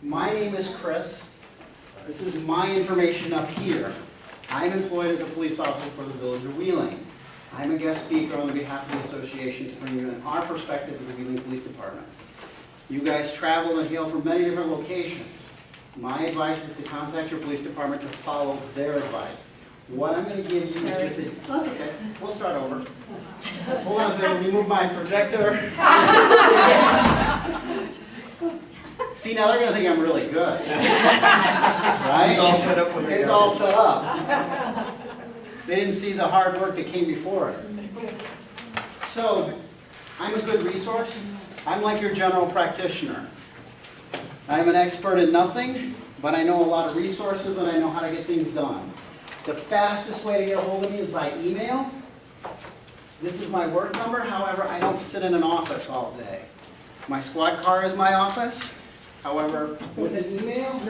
My name is Chris. This is my information up here. I'm employed as a police officer for the Village of Wheeling. I'm a guest speaker on behalf of the association to bring you in our perspective of the Wheeling Police Department. You guys travel and hail from many different locations. My advice is to contact your police department to follow their advice. What I'm going to give you is just that's okay. We'll start over. Hold on a second. Let me move my projector. See, now they're going to think I'm really good. Right? It's all set up. It's all set up. They didn't see the hard work that came before it. So, I'm a good resource. I'm like your general practitioner. I'm an expert in nothing, but I know a lot of resources and I know how to get things done. The fastest way to get a hold of me is by email. This is my work number. However, I don't sit in an office all day. My squad car is my office. However, with an email,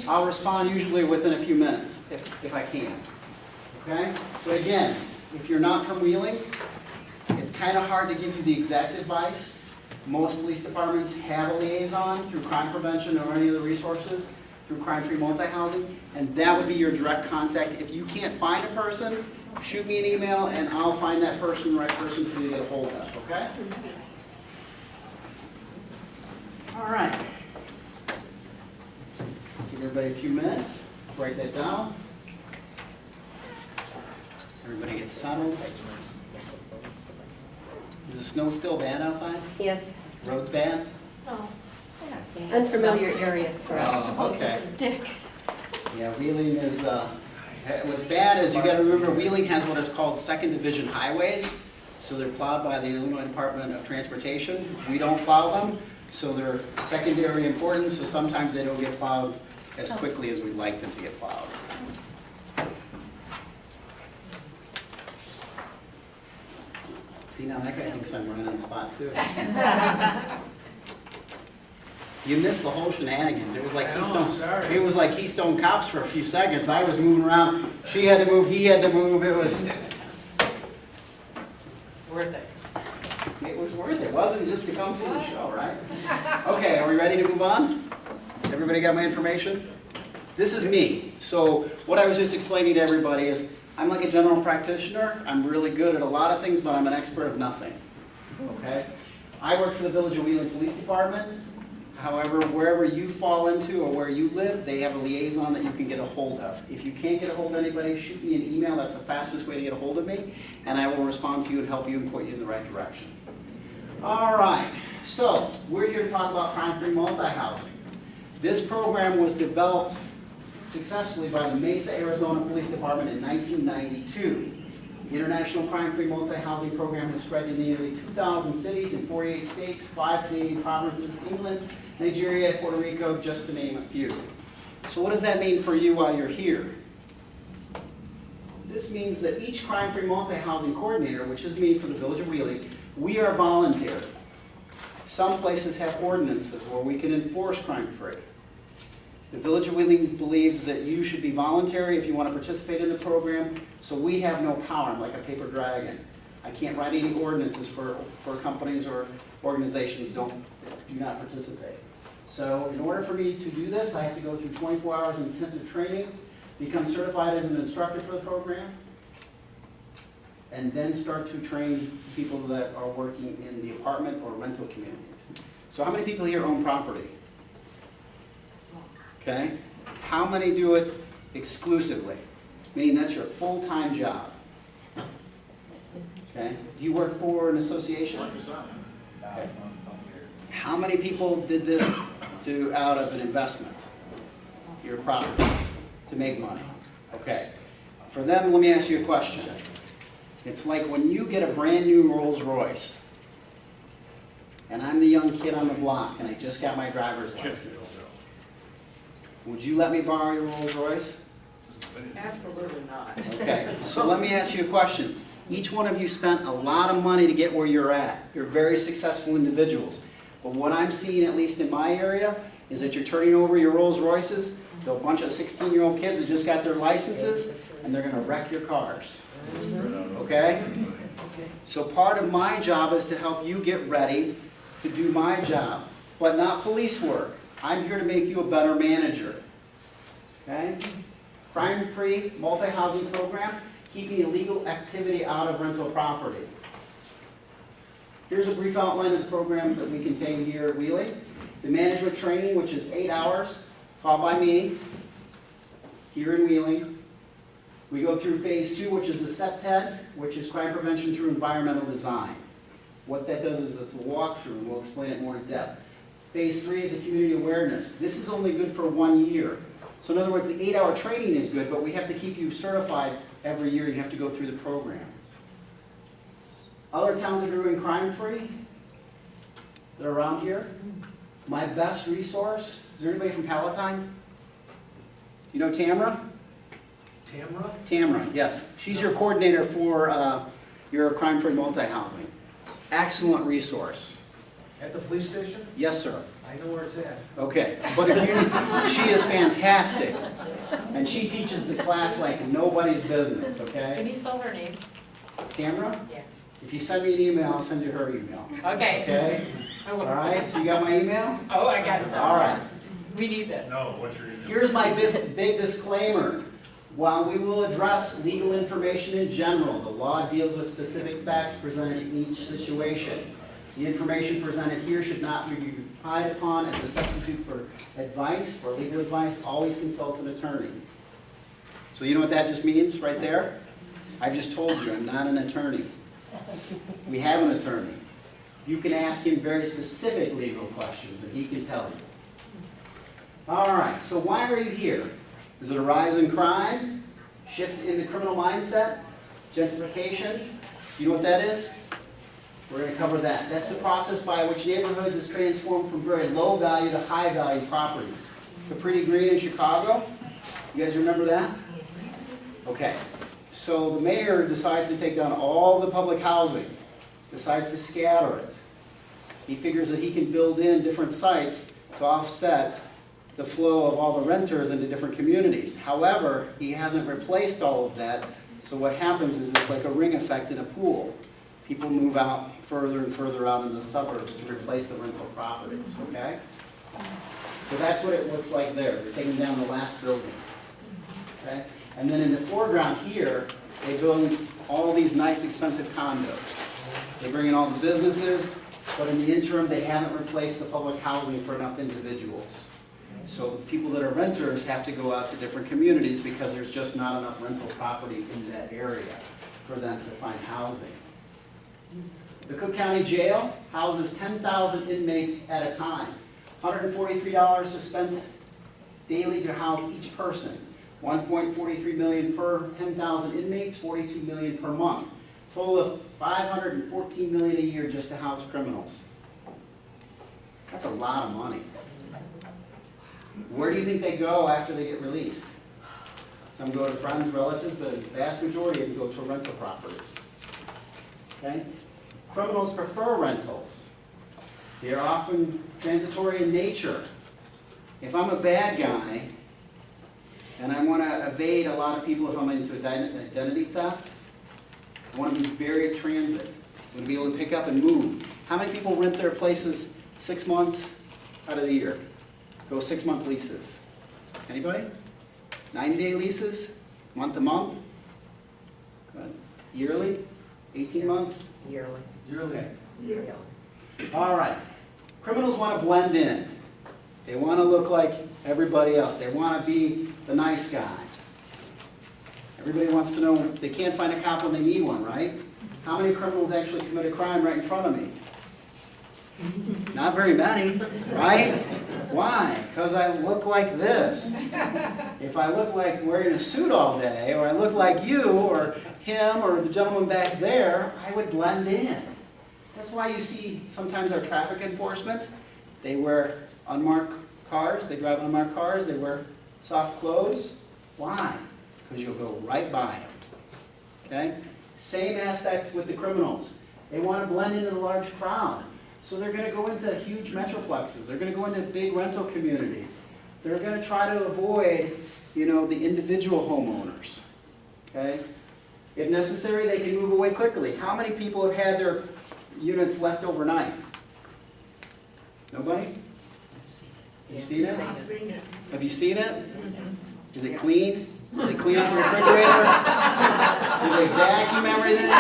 I'll respond usually within a few minutes, if I can. Okay? But again, if you're not from Wheeling, it's kind of hard to give you the exact advice. Most police departments have a liaison through crime prevention or any of the resources, through crime-free multi-housing, and that would be your direct contact. If you can't find a person, shoot me an email and I'll find that person, the right person for you to get a hold of, okay? All right. Give everybody a few minutes, write that down. Everybody get settled. Is the snow still bad outside? Yes. Roads bad? Oh, unfamiliar area for us. Oh, okay. Stick. Yeah, Wheeling is, what's bad is you gotta remember Wheeling has what is called second division highways. So they're plowed by the Illinois Department of Transportation. We don't plow them, so they're secondary importance, so sometimes they don't get plowed as quickly as we'd like them to get plowed. See, now that guy thinks I'm running on spot too. You missed the whole shenanigans. It was like Keystone. It was like Keystone Cops for a few seconds. I was moving around. She had to move. He had to move. It was Worth it. It was worth it. It wasn't just to come see the show, right? Okay, are we ready to move on? Everybody got my information? This is me. So what I was just explaining to everybody is I'm like a general practitioner. I'm really good at a lot of things, but I'm an expert of nothing. Okay? I work for the Village of Wheeling Police Department. However, wherever you fall into or where you live, they have a liaison that you can get a hold of. If you can't get a hold of anybody, shoot me an email. That's the fastest way to get a hold of me, and I will respond to you and help you and point you in the right direction. All right, so we're here to talk about crime-free multi-housing. This program was developed successfully by the Mesa, Arizona Police Department in 1992. The International Crime-Free Multi-Housing Program has spread to nearly 2,000 cities in 48 states, 5 Canadian provinces, England, Nigeria, Puerto Rico, just to name a few. So what does that mean for you while you're here? This means that each crime-free multi-housing coordinator, which is me for the Village of Wheeling, we are voluntary. Some places have ordinances where we can enforce crime-free. The Village of Wheeling believes that you should be voluntary if you want to participate in the program, so we have no power. I'm like a paper dragon. I can't write any ordinances for companies or organizations do not participate. So in order for me to do this, I have to go through 24 hours of intensive training, become certified as an instructor for the program, and then start to train people that are working in the apartment or rental communities. So how many people here own property? Okay. How many do it exclusively? Meaning that's your full-time job. Okay. Do you work for an association? Okay. How many people did this out of an investment? Your property, to make money. Okay. For them, let me ask you a question. It's like when you get a brand new Rolls Royce, and I'm the young kid on the block, and I just got my driver's license. Would you let me borrow your Rolls Royce? Absolutely not. Okay, so let me ask you a question. Each one of you spent a lot of money to get where you're at. You're very successful individuals. But what I'm seeing, at least in my area, is that you're turning over your Rolls Royces to a bunch of 16-year-old kids that just got their licenses, and they're going to wreck your cars. Okay? So part of my job is to help you get ready to do my job, but not police work. I'm here to make you a better manager. Okay? Crime-free, multi-housing program, keeping illegal activity out of rental property. Here's a brief outline of the program that we contain here at Wheeling. The management training, which is 8 hours, taught by me, here in Wheeling. We go through phase 2, which is the CEPTED, which is crime prevention through environmental design. What that does is it's a walkthrough, and we'll explain it more in depth. Phase 3 is the community awareness. This is only good for 1 year. So in other words, the 8-hour training is good, but we have to keep you certified every year. You have to go through the program. Other towns that are doing crime-free that are around here, my best resource, is there anybody from Palatine? You know Tamra? Tamra? Tamra, yes. She's your coordinator for your crime-free multi-housing. Excellent resource. At the police station? Yes, sir. I know where it's at. Okay, but if you, she is fantastic. And she teaches the class like nobody's business, Can okay? you spell her name? Tamra, Yeah. if you send me an email, I'll send you her email. Okay. Okay? I All will. right, so you got my email? Oh, I got it. All right. We need that. No, what's your email? Here's my big disclaimer. While we will address legal information in general, the law deals with specific facts presented in each situation. The information presented here should not be relied upon as a substitute for advice. For legal advice, always consult an attorney. So you know what that just means right there? I've just told you, I'm not an attorney. We have an attorney. You can ask him very specific legal questions and he can tell you. All right, so why are you here? Is it a rise in crime? Shift in the criminal mindset? Gentrification? You know what that is? We're going to cover that. That's the process by which neighborhoods is transformed from very low value to high value properties. Capri Green in Chicago, you guys remember that? Okay, so the mayor decides to take down all the public housing, decides to scatter it. He figures that he can build in different sites to offset the flow of all the renters into different communities. However, he hasn't replaced all of that, so what happens is it's like a ring effect in a pool. People move out further and further out in the suburbs to replace the rental properties, okay? So that's what it looks like there. They're taking down the last building, okay? And then in the foreground here, they build all these nice expensive condos. They bring in all the businesses, but in the interim, they haven't replaced the public housing for enough individuals. So the people that are renters have to go out to different communities because there's just not enough rental property in that area for them to find housing. The Cook County Jail houses 10,000 inmates at a time. $143 is spent daily to house each person. $1.43 million per 10,000 inmates, $42 million per month. Total of $514 million a year just to house criminals. That's a lot of money. Where do you think they go after they get released? Some go to friends, relatives, but the vast majority of them go to rental properties. Okay? Criminals prefer rentals. They are often transitory in nature. If I'm a bad guy, and I want to evade a lot of people if I'm into identity theft, I want to be very transit. I want to be able to pick up and move. How many people rent their places 6 months out of the year? Go 6-month leases. Anybody? 90-day leases? Month to month? Good. Yearly? 18 months? Yearly. Yearly. Okay. All right. Criminals want to blend in. They want to look like everybody else. They want to be the nice guy. Everybody wants to know they can't find a cop when they need one, right? How many criminals actually commit a crime right in front of me? Not very many, right? Why? Because I look like this. If I look like wearing a suit all day, or I look like you, or him, or the gentleman back there, I would blend in. That's why you see sometimes our traffic enforcement, they wear unmarked cars, they drive unmarked cars, they wear soft clothes. Why? Because you'll go right by them. Okay? Same aspect with the criminals. They want to blend into the large crowd. So they're going to go into huge metroplexes. They're going to go into big rental communities. They're going to try to avoid, the individual homeowners. Okay? If necessary, they can move away quickly. How many people have had their units left overnight? Nobody? You seen it? Have you seen it? Is it clean? Do they clean out the refrigerator? Do they vacuum everything?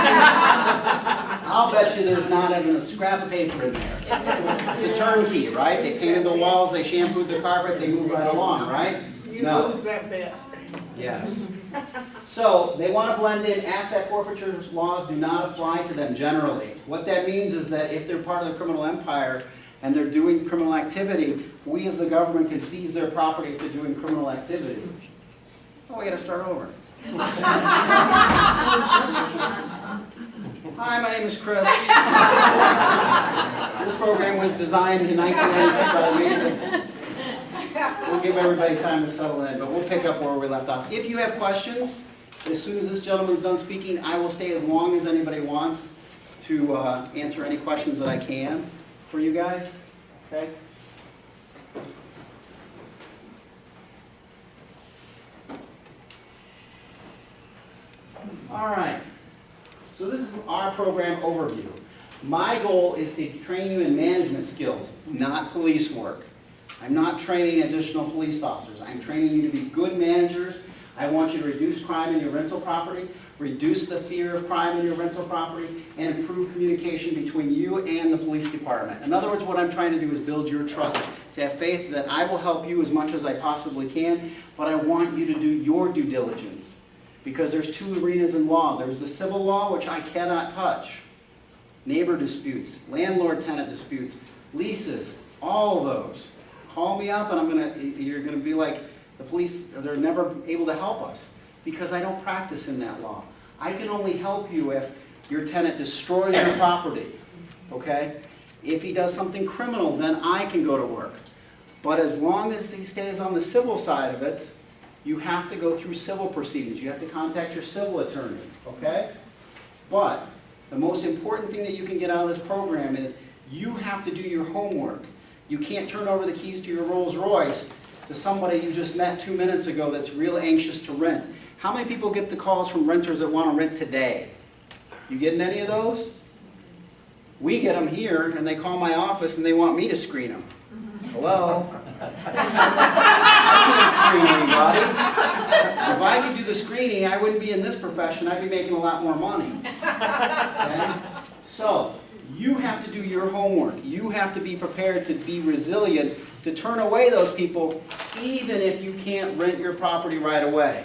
I'll bet you there's not even a scrap of paper in there. It's a turnkey, right? They painted the walls, they shampooed the carpet, they move right along, right? No. Yes. So they want to blend in. Asset forfeiture laws do not apply to them generally. What that means is that if they're part of the criminal empire and they're doing criminal activity, we as the government can seize their property if they're doing criminal activity. Oh, we got to start over. Hi, my name is Chris. This program was designed in 1992 by Mason. We'll give everybody time to settle in, but we'll pick up where we left off. If you have questions, as soon as this gentleman's done speaking, I will stay as long as anybody wants to answer any questions that I can for you guys. Okay? All right. So this is our program overview. My goal is to train you in management skills, not police work. I'm not training additional police officers. I'm training you to be good managers. I want you to reduce crime in your rental property, reduce the fear of crime in your rental property, and improve communication between you and the police department. In other words, what I'm trying to do is build your trust, to have faith that I will help you as much as I possibly can, but I want you to do your due diligence. Because there's two arenas in law. There's the civil law, which I cannot touch. Neighbor disputes, landlord-tenant disputes, leases, all of those. Call me up and you're gonna be like, the police, they're never able to help us because I don't practice in that law. I can only help you if your tenant destroys your property, okay? If he does something criminal, then I can go to work. But as long as he stays on the civil side of it, you have to go through civil proceedings. You have to contact your civil attorney, okay? But the most important thing that you can get out of this program is you have to do your homework. You can't turn over the keys to your Rolls Royce to somebody you just met 2 minutes ago that's real anxious to rent. How many people get the calls from renters that want to rent today? You getting any of those? We get them here, and they call my office and they want me to screen them. Hello? I can't screen anybody. If I could do the screening, I wouldn't be in this profession. I'd be making a lot more money. Okay? So, you have to do your homework. You have to be prepared to be resilient, to turn away those people, even if you can't rent your property right away.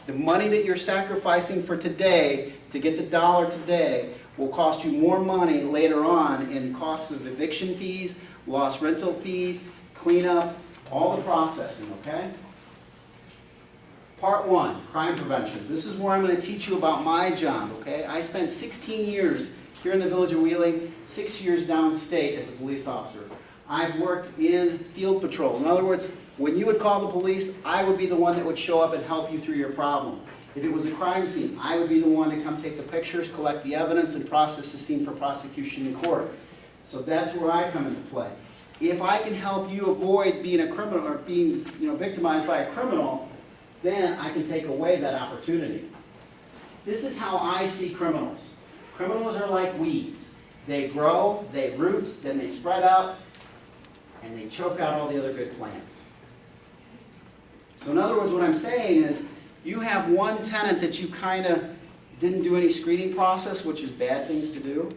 The money that you're sacrificing for today, to get the dollar today, will cost you more money later on in costs of eviction fees, lost rental fees, cleanup, all the processing, okay? Part 1, crime prevention. This is where I'm going to teach you about my job, okay? I spent 16 years here in the village of Wheeling, 6 years downstate as a police officer. I've worked in field patrol. In other words, when you would call the police, I would be the one that would show up and help you through your problem. If it was a crime scene, I would be the one to come take the pictures, collect the evidence, and process the scene for prosecution in court. So that's where I come into play. If I can help you avoid being a criminal or being victimized by a criminal, then I can take away that opportunity. This is how I see criminals. Criminals are like weeds. They grow, they root, then they spread out, and they choke out all the other good plants. So in other words, what I'm saying is, you have one tenant that you kind of didn't do any screening process, which is bad things to do.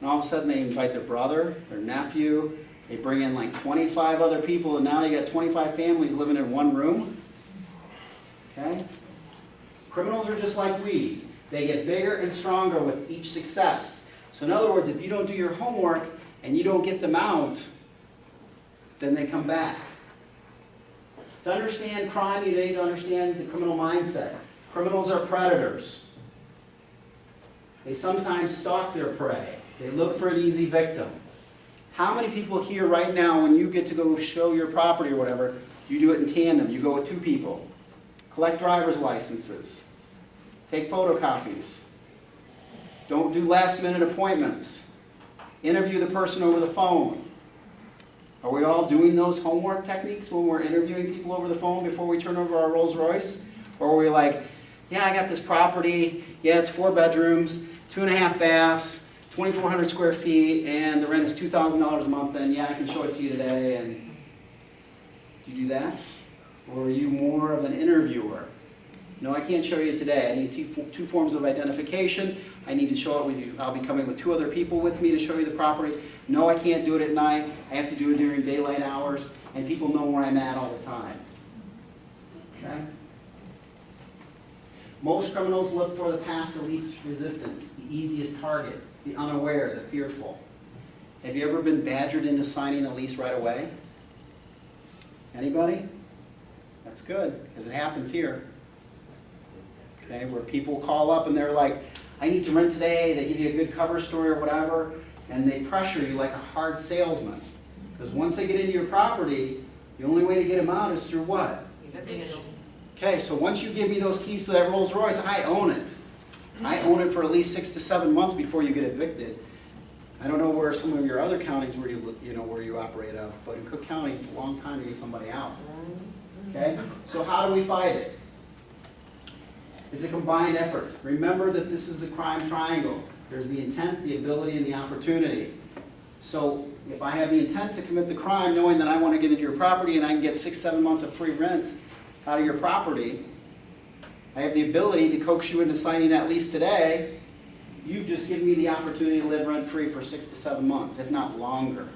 And all of a sudden they invite their brother, their nephew, they bring in like 25 other people, and now you got 25 families living in one room. Okay? Criminals are just like weeds. They get bigger and stronger with each success. So in other words, if you don't do your homework and you don't get them out, then they come back. To understand crime, you need to understand the criminal mindset. Criminals are predators. They sometimes stalk their prey. They look for an easy victim. How many people here right now, when you get to go show your property or whatever, you do it in tandem? You go with 2 people. Collect driver's licenses. Take photocopies. Don't do last-minute appointments. Interview the person over the phone. Are we all doing those homework techniques when we're interviewing people over the phone before we turn over our Rolls Royce? Or are we like, yeah, I got this property, yeah, it's 4 bedrooms, 2.5 baths, 2,400 square feet, and the rent is $2,000 a month, and yeah, I can show it to you today, and Do you do that? Or are you more of an interviewer? No, I can't show you today. I need two forms of identification. I need to show it with you. I'll be coming with 2 other people with me to show you the property. No, I can't do it at night. I have to do it during daylight hours, and people know where I'm at all the time. Okay? Most criminals look for the path of least resistance, the easiest target, the unaware, the fearful. Have you ever been badgered into signing a lease right away? Anybody? That's good, because it happens here. Okay, where people call up and they're like, I need to rent today, they give you a good cover story or whatever, and they pressure you like a hard salesman. Because once they get into your property, the only way to get them out is through what? Okay, so once you give me those keys to that Rolls Royce, I own it. I own it for at least 6 to 7 months before you get evicted. I don't know where some of your other counties where where you operate out, but in Cook County, it's a long time to get somebody out. Okay, so how do we fight it? It's a combined effort. Remember that this is the crime triangle. There's the intent, the ability, and the opportunity. So if I have the intent to commit the crime, knowing that I want to get into your property and I can get 6, 7 months of free rent out of your property, I have the ability to coax you into signing that lease today. You've just given me the opportunity to live rent-free for 6 to 7 months, if not longer.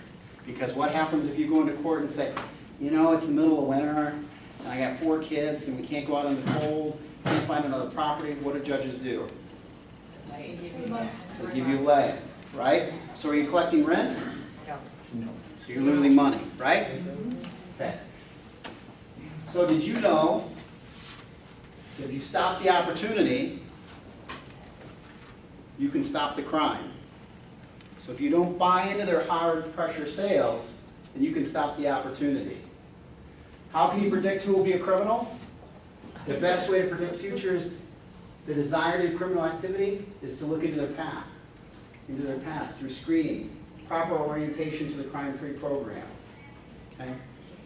Because what happens if you go into court and say, you know, it's the middle of winter, and I got 4 kids, and we can't go out in the cold, can't find another property, what do judges do? They give you lead, right? So are you collecting rent? No. So you're losing money, right? Okay. So did you know that if you stop the opportunity, you can stop the crime? So if you don't buy into their hard pressure sales, then you can stop the opportunity. How can you predict who will be a criminal? The best way to predict future is the desire to do criminal activity is to look into their past through screening, proper orientation to the crime-free program. Okay?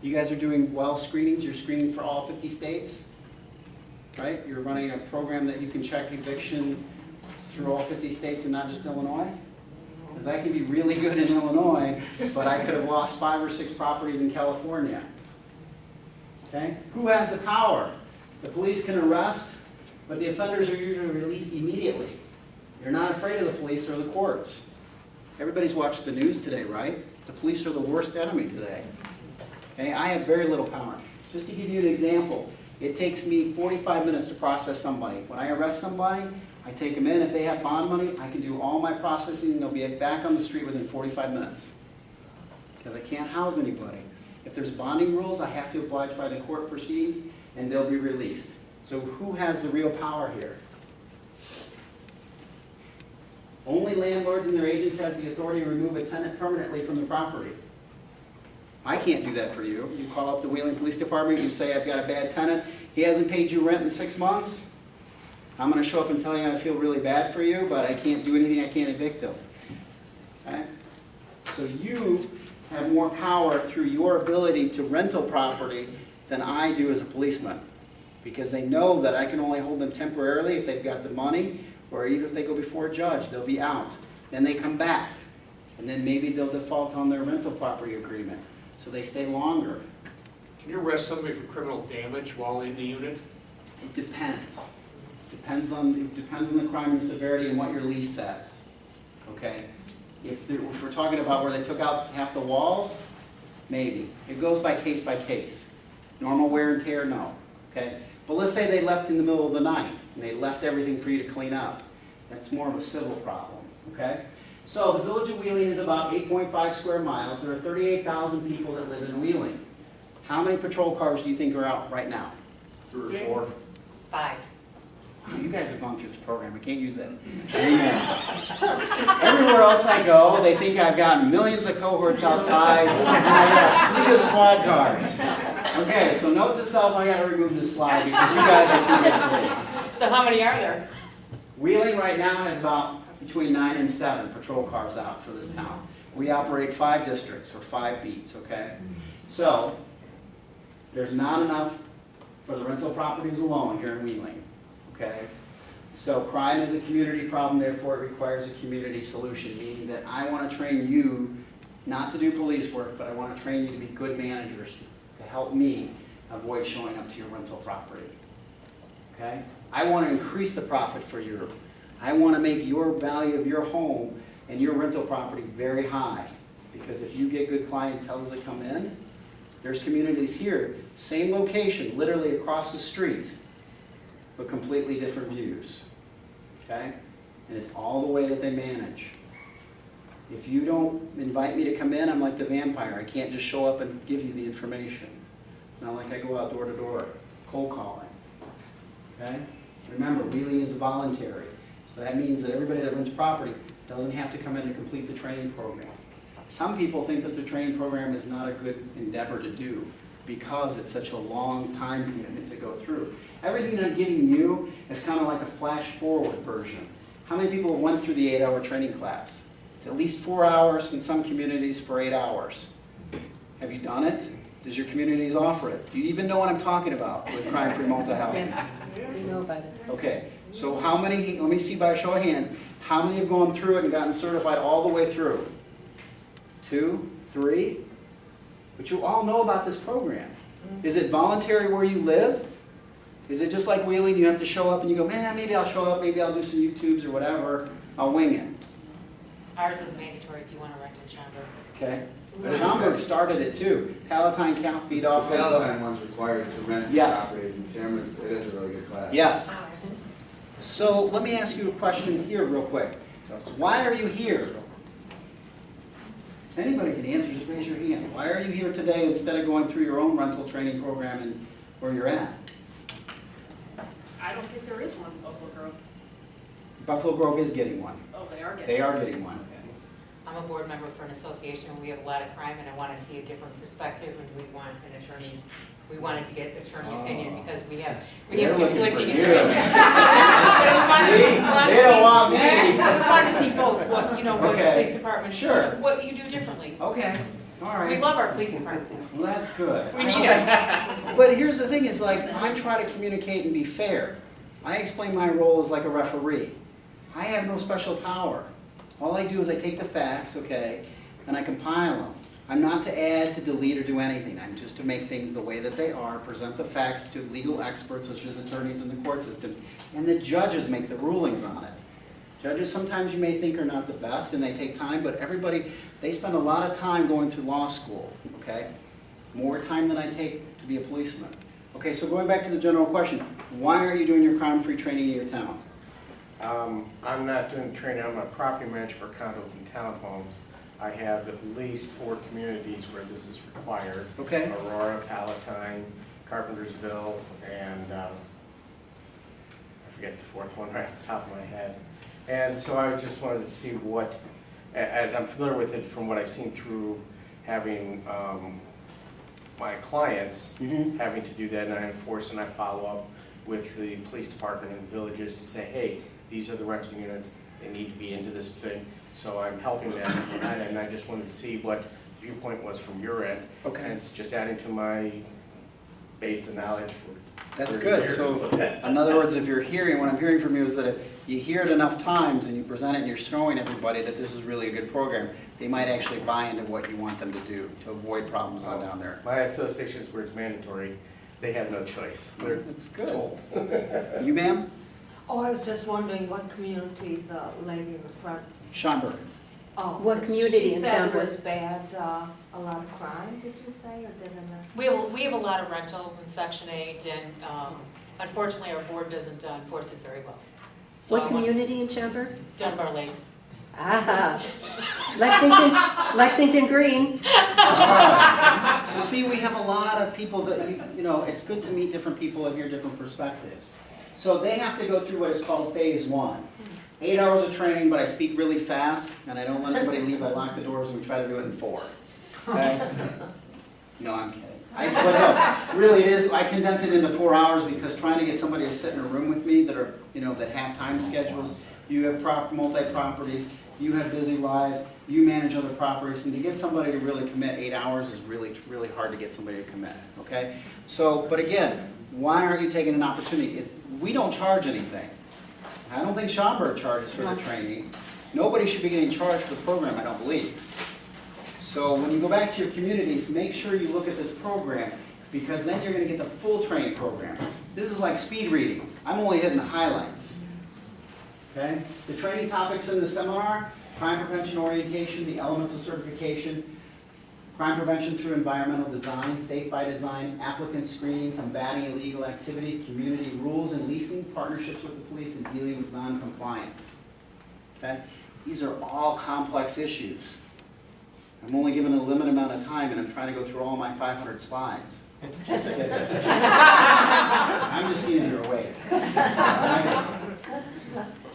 You guys are doing well screenings. You're screening for all 50 states, right? You're running a program that you can check eviction through all 50 states and not just Illinois. That can be really good in Illinois, but I could have lost 5 or 6 properties in California. Okay? Who has the power? The police can arrest, but the offenders are usually released immediately. You're not afraid of the police or the courts. Everybody's watched the news today, right? The police are the worst enemy today. Okay? I have very little power. Just to give you an example, it takes me 45 minutes to process somebody. When I arrest somebody, I take them in. If they have bond money, I can do all my processing and they'll be back on the street within 45 minutes. Because I can't house anybody. If there's bonding rules, I have to oblige by the court proceedings and they'll be released. So who has the real power here? Only landlords and their agents has the authority to remove a tenant permanently from the property. I can't do that for you. You call up the Wheeling Police Department, you say, I've got a bad tenant, he hasn't paid you rent in 6 months. I'm going to show up and tell you I feel really bad for you, but I can't do anything, I can't evict him. Okay? So you have more power through your ability to rental property than I do as a policeman. Because they know that I can only hold them temporarily if they've got the money, or even if they go before a judge, they'll be out. Then they come back, and then maybe they'll default on their rental property agreement. So they stay longer. Can you arrest somebody for criminal damage while in the unit? It depends. It depends on the crime and severity and what your lease says. Okay? If we're talking about where they took out half the walls, maybe. It goes by case. Normal wear and tear, no. Okay? But let's say they left in the middle of the night and they left everything for you to clean up. That's more of a civil problem. Okay? So the village of Wheeling is about 8.5 square miles. There are 38,000 people that live in Wheeling. How many patrol cars do you think are out right now? 3 or 4? 5. You guys have gone through this program. I can't use that anymore. Everywhere else I go, they think I've got millions of cohorts outside, and I got a fleet of squad cars. Okay, so note to self, I got to remove this slide because you guys are too good for me. So how many are there? Wheeling right now has about between 9 and 7 patrol cars out for this town. We operate 5 districts, or 5 beats, okay? So, there's not enough for the rental properties alone here in Wheeling, okay? So crime is a community problem, therefore it requires a community solution, meaning that I want to train you not to do police work, but I want to train you to be good managers, to help me avoid showing up to your rental property. Okay? I want to increase the profit for you. I want to make your value of your home and your rental property very high. Because if you get good clientele that come in, there's communities here, same location, literally across the street, but completely different views. Okay? And it's all the way that they manage. If you don't invite me to come in, I'm like the vampire. I can't just show up and give you the information. It's not like I go out door to door, cold calling. Okay? Remember, wheeling is voluntary. So that means that everybody that rents property doesn't have to come in and complete the training program. Some people think that the training program is not a good endeavor to do because it's such a long time commitment to go through. Everything I'm giving you is kind of like a flash forward version. How many people went through the 8-hour training class? It's at least 4 hours, in some communities for 8 hours. Have you done it? Does your communities offer it? Do you even know what I'm talking about with crime-free multi-housing? Yes, we know about it. Okay, so how many, let me see by a show of hands, how many have gone through it and gotten certified all the way through? 2, 3? But you all know about this program. Is it voluntary where you live? Is it just like wheeling, you have to show up and you go, man, maybe I'll show up, maybe I'll do some YouTubes or whatever, I'll wing it. Ours is mandatory if you want to rent in Schaumburg. Okay? Schaumburg started it too. Palatine Count beat off The of Palatine one's required to rent Yes. properties, and Tamron, it is a really good class. Yes. So let me ask you a question here real quick. Why are you here? Anybody can answer, just raise your hand. Why are you here today instead of going through your own rental training program and where you're at? I don't think there is one in Buffalo Grove. Buffalo Grove is getting one. Oh, they are getting. They are getting one. I'm a board member for an association, and we have a lot of crime, and I want to see a different perspective, and we want an attorney, we wanted to get attorney opinion, because we have They're looking for conflicting you. opinions. See? They don't want me. We want to see both, what, you know, what the Okay. police department, Sure. what you do differently. Okay, all We right. love our police department. Well, that's good. We need them. But here's the thing, is like, I try to communicate and be fair. I explain my role as like a referee. I have no special power. All I do is I take the facts, okay, and I compile them. I'm not to add, to delete, or do anything. I'm just to make things the way that they are, present the facts to legal experts, such as attorneys in the court systems, and the judges make the rulings on it. Judges sometimes you may think are not the best, and they take time, but everybody, they spend a lot of time going through law school, okay? More time than I take to be a policeman. Okay, so going back to the general question, why are you doing your crime-free training in your town? I'm not doing training, I'm a property manager for condos and townhomes. I have at least 4 communities where this is required. Okay. Aurora, Palatine, Carpentersville, and I forget the 4th one right off the top of my head. And so I just wanted to see what, as I'm familiar with it from what I've seen through having my clients having to do that, and I enforce and I follow up with the police department and villages to say, hey, these are the rental units, they need to be into this thing. So I'm helping them, and I just wanted to see what viewpoint was from your end. Okay. And it's just adding to my base of knowledge for That's 30 good. years. So, in other words, if you're hearing, what I'm hearing from you is that if you hear it enough times and you present it and you're showing everybody that this is really a good program, they might actually buy into what you want them to do to avoid problems on down there. My associations where it's mandatory, they have no choice. They're That's good. told. You, ma'am? Oh, I was just wondering what community the lady in the front, Schaumburg. oh. What community in She said it Schaumburg? was bad, a lot of crime, did you say, or did I miss? We have a lot of rentals in Section 8, and unfortunately, our board doesn't enforce it very well. So What I want- community in Schaumburg? Dunbar Lakes. Ah, Lexington Green. So see, we have a lot of people that, you know, it's good to meet different people and hear different perspectives. So they have to go through what is called phase 1. 8 hours of training, but I speak really fast, and I don't let anybody leave. I lock the doors, and we try to do it in 4. Okay? No, I'm kidding. But no, really it is, I condense it into 4 hours because trying to get somebody to sit in a room with me that are, you know, that have time schedules, you have multi-properties, you have busy lives, you manage other properties, and to get somebody to really commit 8 hours is really, really hard to get somebody to commit, okay? So, but again, why aren't you taking an opportunity? We don't charge anything. I don't think Schaumburg charges for the training. Nobody should be getting charged for the program, I don't believe. So when you go back to your communities, make sure you look at this program. because then you're going to get the full training program. This is like speed reading. I'm only hitting the highlights. Okay? The training topics in the seminar: crime prevention orientation, the elements of certification, crime prevention through environmental design, safe by design, applicant screening, combating illegal activity, community rules and leasing, partnerships with the police, and dealing with non-compliance. Okay? These are all complex issues. I'm only given a limited amount of time, and I'm trying to go through all my 500 slides. I'm just seeing if you're awake.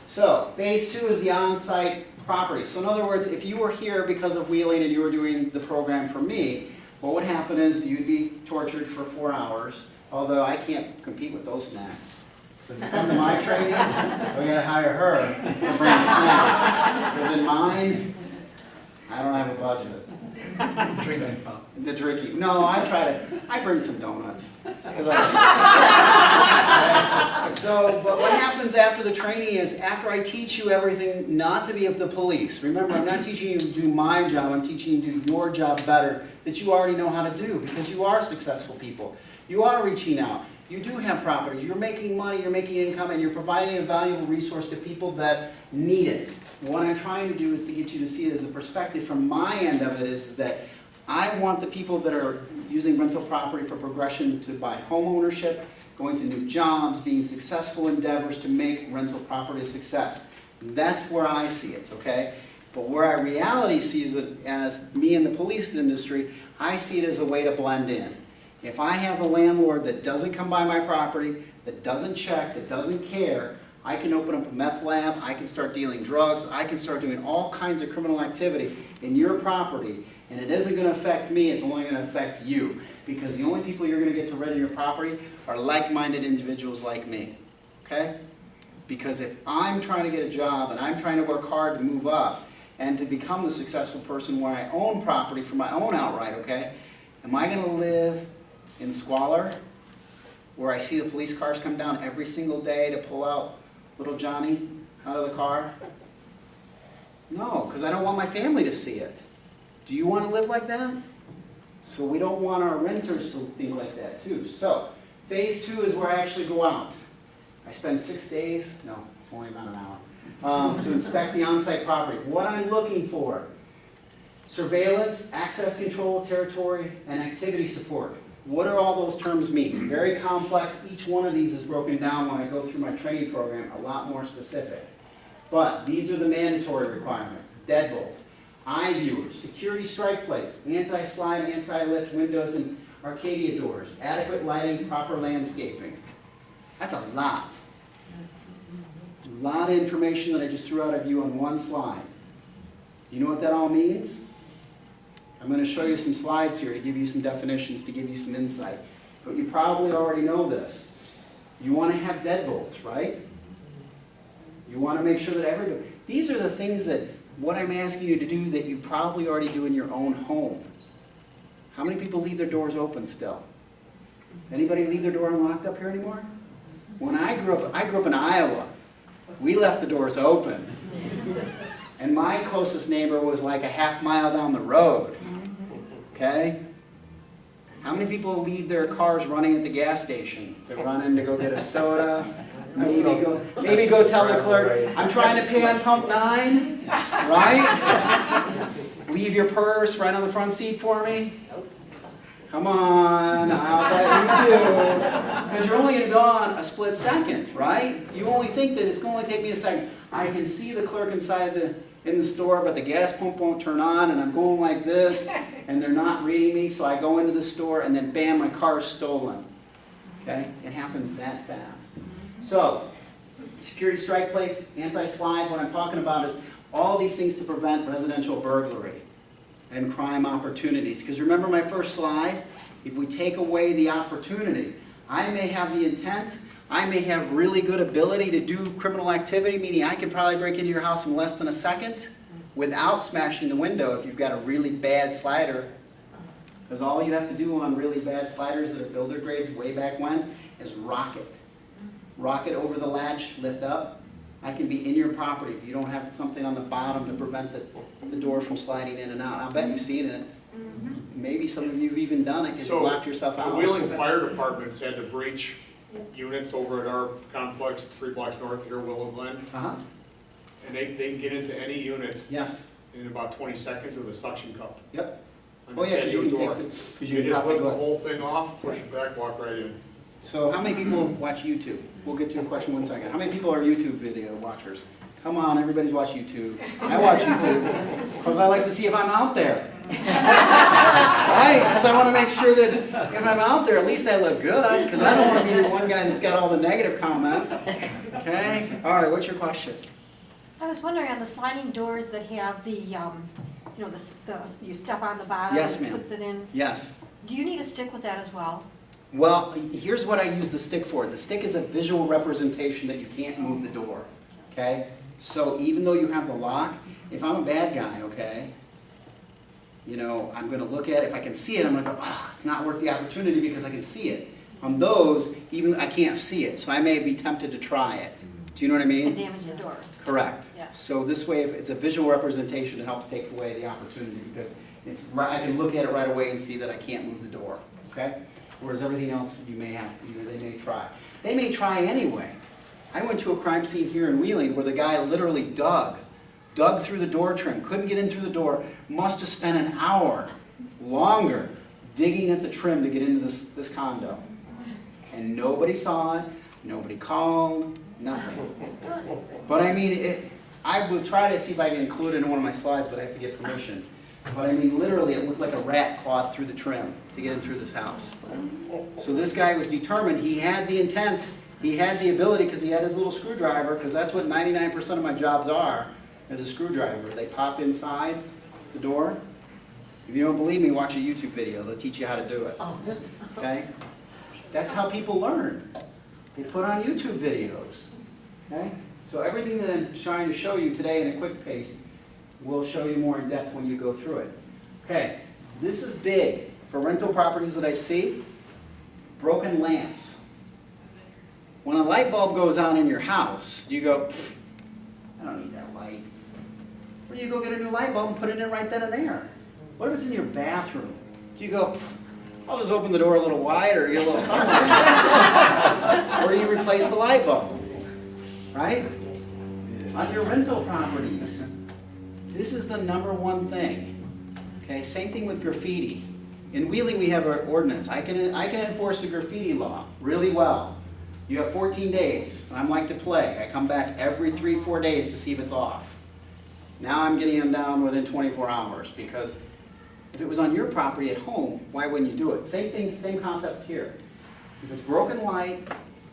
So, phase 2 is the on-site property. So in other words, if you were here because of wheeling and you were doing the program for me, what would happen is you'd be tortured for 4 hours, although I can't compete with those snacks. So if you come to my training, we gotta hire her to bring the snacks. Because in mine, I don't have a budget. Drinking fountain. The drinking. No, I bring some donuts. But what happens after the training is, after I teach you everything not to be of the police, remember, I'm not teaching you to do my job, I'm teaching you to do your job better, that you already know how to do, because you are successful people. You are reaching out. You do have properties. You're making money, you're making income, and you're providing a valuable resource to people that need it. What I'm trying to do is to get you to see it as a perspective from my end of it, is that I want the people that are using rental property for progression to buy home ownership, going to new jobs, being successful endeavors to make rental property a success. That's where I see it, okay? But where our reality sees it as me in the police industry, I see it as a way to blend in. If I have a landlord that doesn't come by my property, that doesn't check, that doesn't care, I can open up a meth lab, I can start dealing drugs, I can start doing all kinds of criminal activity in your property, and it isn't going to affect me, it's only going to affect you. Because the only people you're going to get to rent in your property are like-minded individuals like me. Okay? Because if I'm trying to get a job and I'm trying to work hard to move up and to become the successful person where I own property for my own outright, okay? Am I going to live in squalor where I see the police cars come down every single day to pull out little Johnny out of the car? No, because I don't want my family to see it. Do you want to live like that? So we don't want our renters to think like that too. So phase 2 is where I actually go out. I spend 6 days, no, it's only about an hour, to inspect the on-site property. What I'm looking for: surveillance, access control, territory, and activity support. What do all those terms mean? Very complex. Each one of these is broken down when I go through my training program, a lot more specific. But these are the mandatory requirements: deadbolts, eye viewers, security strike plates, anti-slide, anti-lift windows and Arcadia doors, adequate lighting, proper landscaping. That's a lot. A lot of information that I just threw out of you on one slide. Do you know what that all means? I'm going to show you some slides here to give you some definitions, to give you some insight. But you probably already know this. You want to have deadbolts, right? You want to make sure that everybody... These are the things that, what I'm asking you to do, that you probably already do in your own home. How many people leave their doors open still? Anybody leave their door unlocked up here anymore? When I grew up in Iowa. We left the doors open. And my closest neighbor was like a half mile down the road. Okay? How many people leave their cars running at the gas station? To run in to go get a soda? Maybe go tell the clerk, I'm trying to pay on pump 9, right? Leave your purse right on the front seat for me? Come on, I'll bet you do. Because you're only going to be on a split second, right? You only think that it's going to take me a second. I can see the clerk inside in the store, but the gas pump won't turn on, and I'm going like this, and they're not reading me, so I go into the store, and then bam, my car is stolen. Okay? It happens that fast. So, security strike plates, anti-slide, what I'm talking about is all these things to prevent residential burglary and crime opportunities. Because remember my first slide? If we take away the opportunity, I may have the intent, I may have really good ability to do criminal activity, meaning I could probably break into your house in less than a second without smashing the window if you've got a really bad slider. Because all you have to do on really bad sliders that are builder grades way back when is rock it. Rock it over the latch, lift up. I can be in your property if you don't have something on the bottom to prevent the door from sliding in and out. I'll bet you've seen it. maybe some of you have even done it because you So, locked yourself the out. Wheeling Fire Department's had to breach units over at our complex, 3 blocks north here, Willow Glen. Uh-huh, And they can get into any unit yes, in about 20 seconds with a suction cup. yep. On Oh, the yeah, because you patio can door. take, because You you can just pop the lift the door. whole thing off, push it back, walk right in. So how many people watch YouTube? We'll get to a question in 1 second. How many people are YouTube video watchers? Come on, everybody's watch YouTube. I watch YouTube because I like to see if I'm out there. Right? Because I want to make sure that if I'm out there, at least I look good. Because I don't want to be the one guy that's got all the negative comments. Okay? All right, what's your question? I was wondering on the sliding doors that have the, you know, you step on the bottom. Yes, and ma'am. Puts it in. Yes. Do you need a stick with that as well? Well, here's what I use the stick for. The stick is a visual representation that you can't move the door. Okay? So even though you have the lock, if I'm a bad guy, okay, you know, I'm going to look at it. If I can see it, I'm going to go, oh, it's not worth the opportunity because I can see it. On those, even I can't see it, so I may be tempted to try it. Do you know what I mean? And damage the door. Correct. Yeah. So this way, if it's a visual representation, it helps take away the opportunity because it's I can look at it right away and see that I can't move the door. Okay? Whereas everything else, you may have to, either they may try. They may try anyway. I went to a crime scene here in Wheeling where the guy literally dug through the door trim, couldn't get in through the door, must have spent an hour longer digging at the trim to get into this condo. And nobody saw it, nobody called, nothing. But I mean, I will try to see if I can include it in one of my slides, but I have to get permission. But I mean, literally, it looked like a rat clawed through the trim to get in through this house. So this guy was determined, he had the intent, he had the ability because he had his little screwdriver, because that's what 99% of my jobs are, is a screwdriver. They pop inside the door. If you don't believe me, watch a YouTube video. They'll teach you how to do it. Okay? That's how people learn. They put on YouTube videos. Okay? So everything that I'm trying to show you today in a quick pace will show you more in depth when you go through it. Okay, this is big. For rental properties that I see, broken lamps. When a light bulb goes on in your house, you go, I don't need that light. Or you go get a new light bulb and put it in right then and there. What if it's in your bathroom? Do you go, I'll just open the door a little wider, get a little sunlight. Or do you replace the light bulb? Right? On your rental properties, this is the #1 thing. Okay, same thing with graffiti. In Wheeling, we have our ordinance. I can enforce the graffiti law really well. You have 14 days. I'm like to play. I come back every 3-4 days to see if it's off. Now I'm getting them down within 24 hours because if it was on your property at home, why wouldn't you do it? Same thing, same concept here. If it's broken light,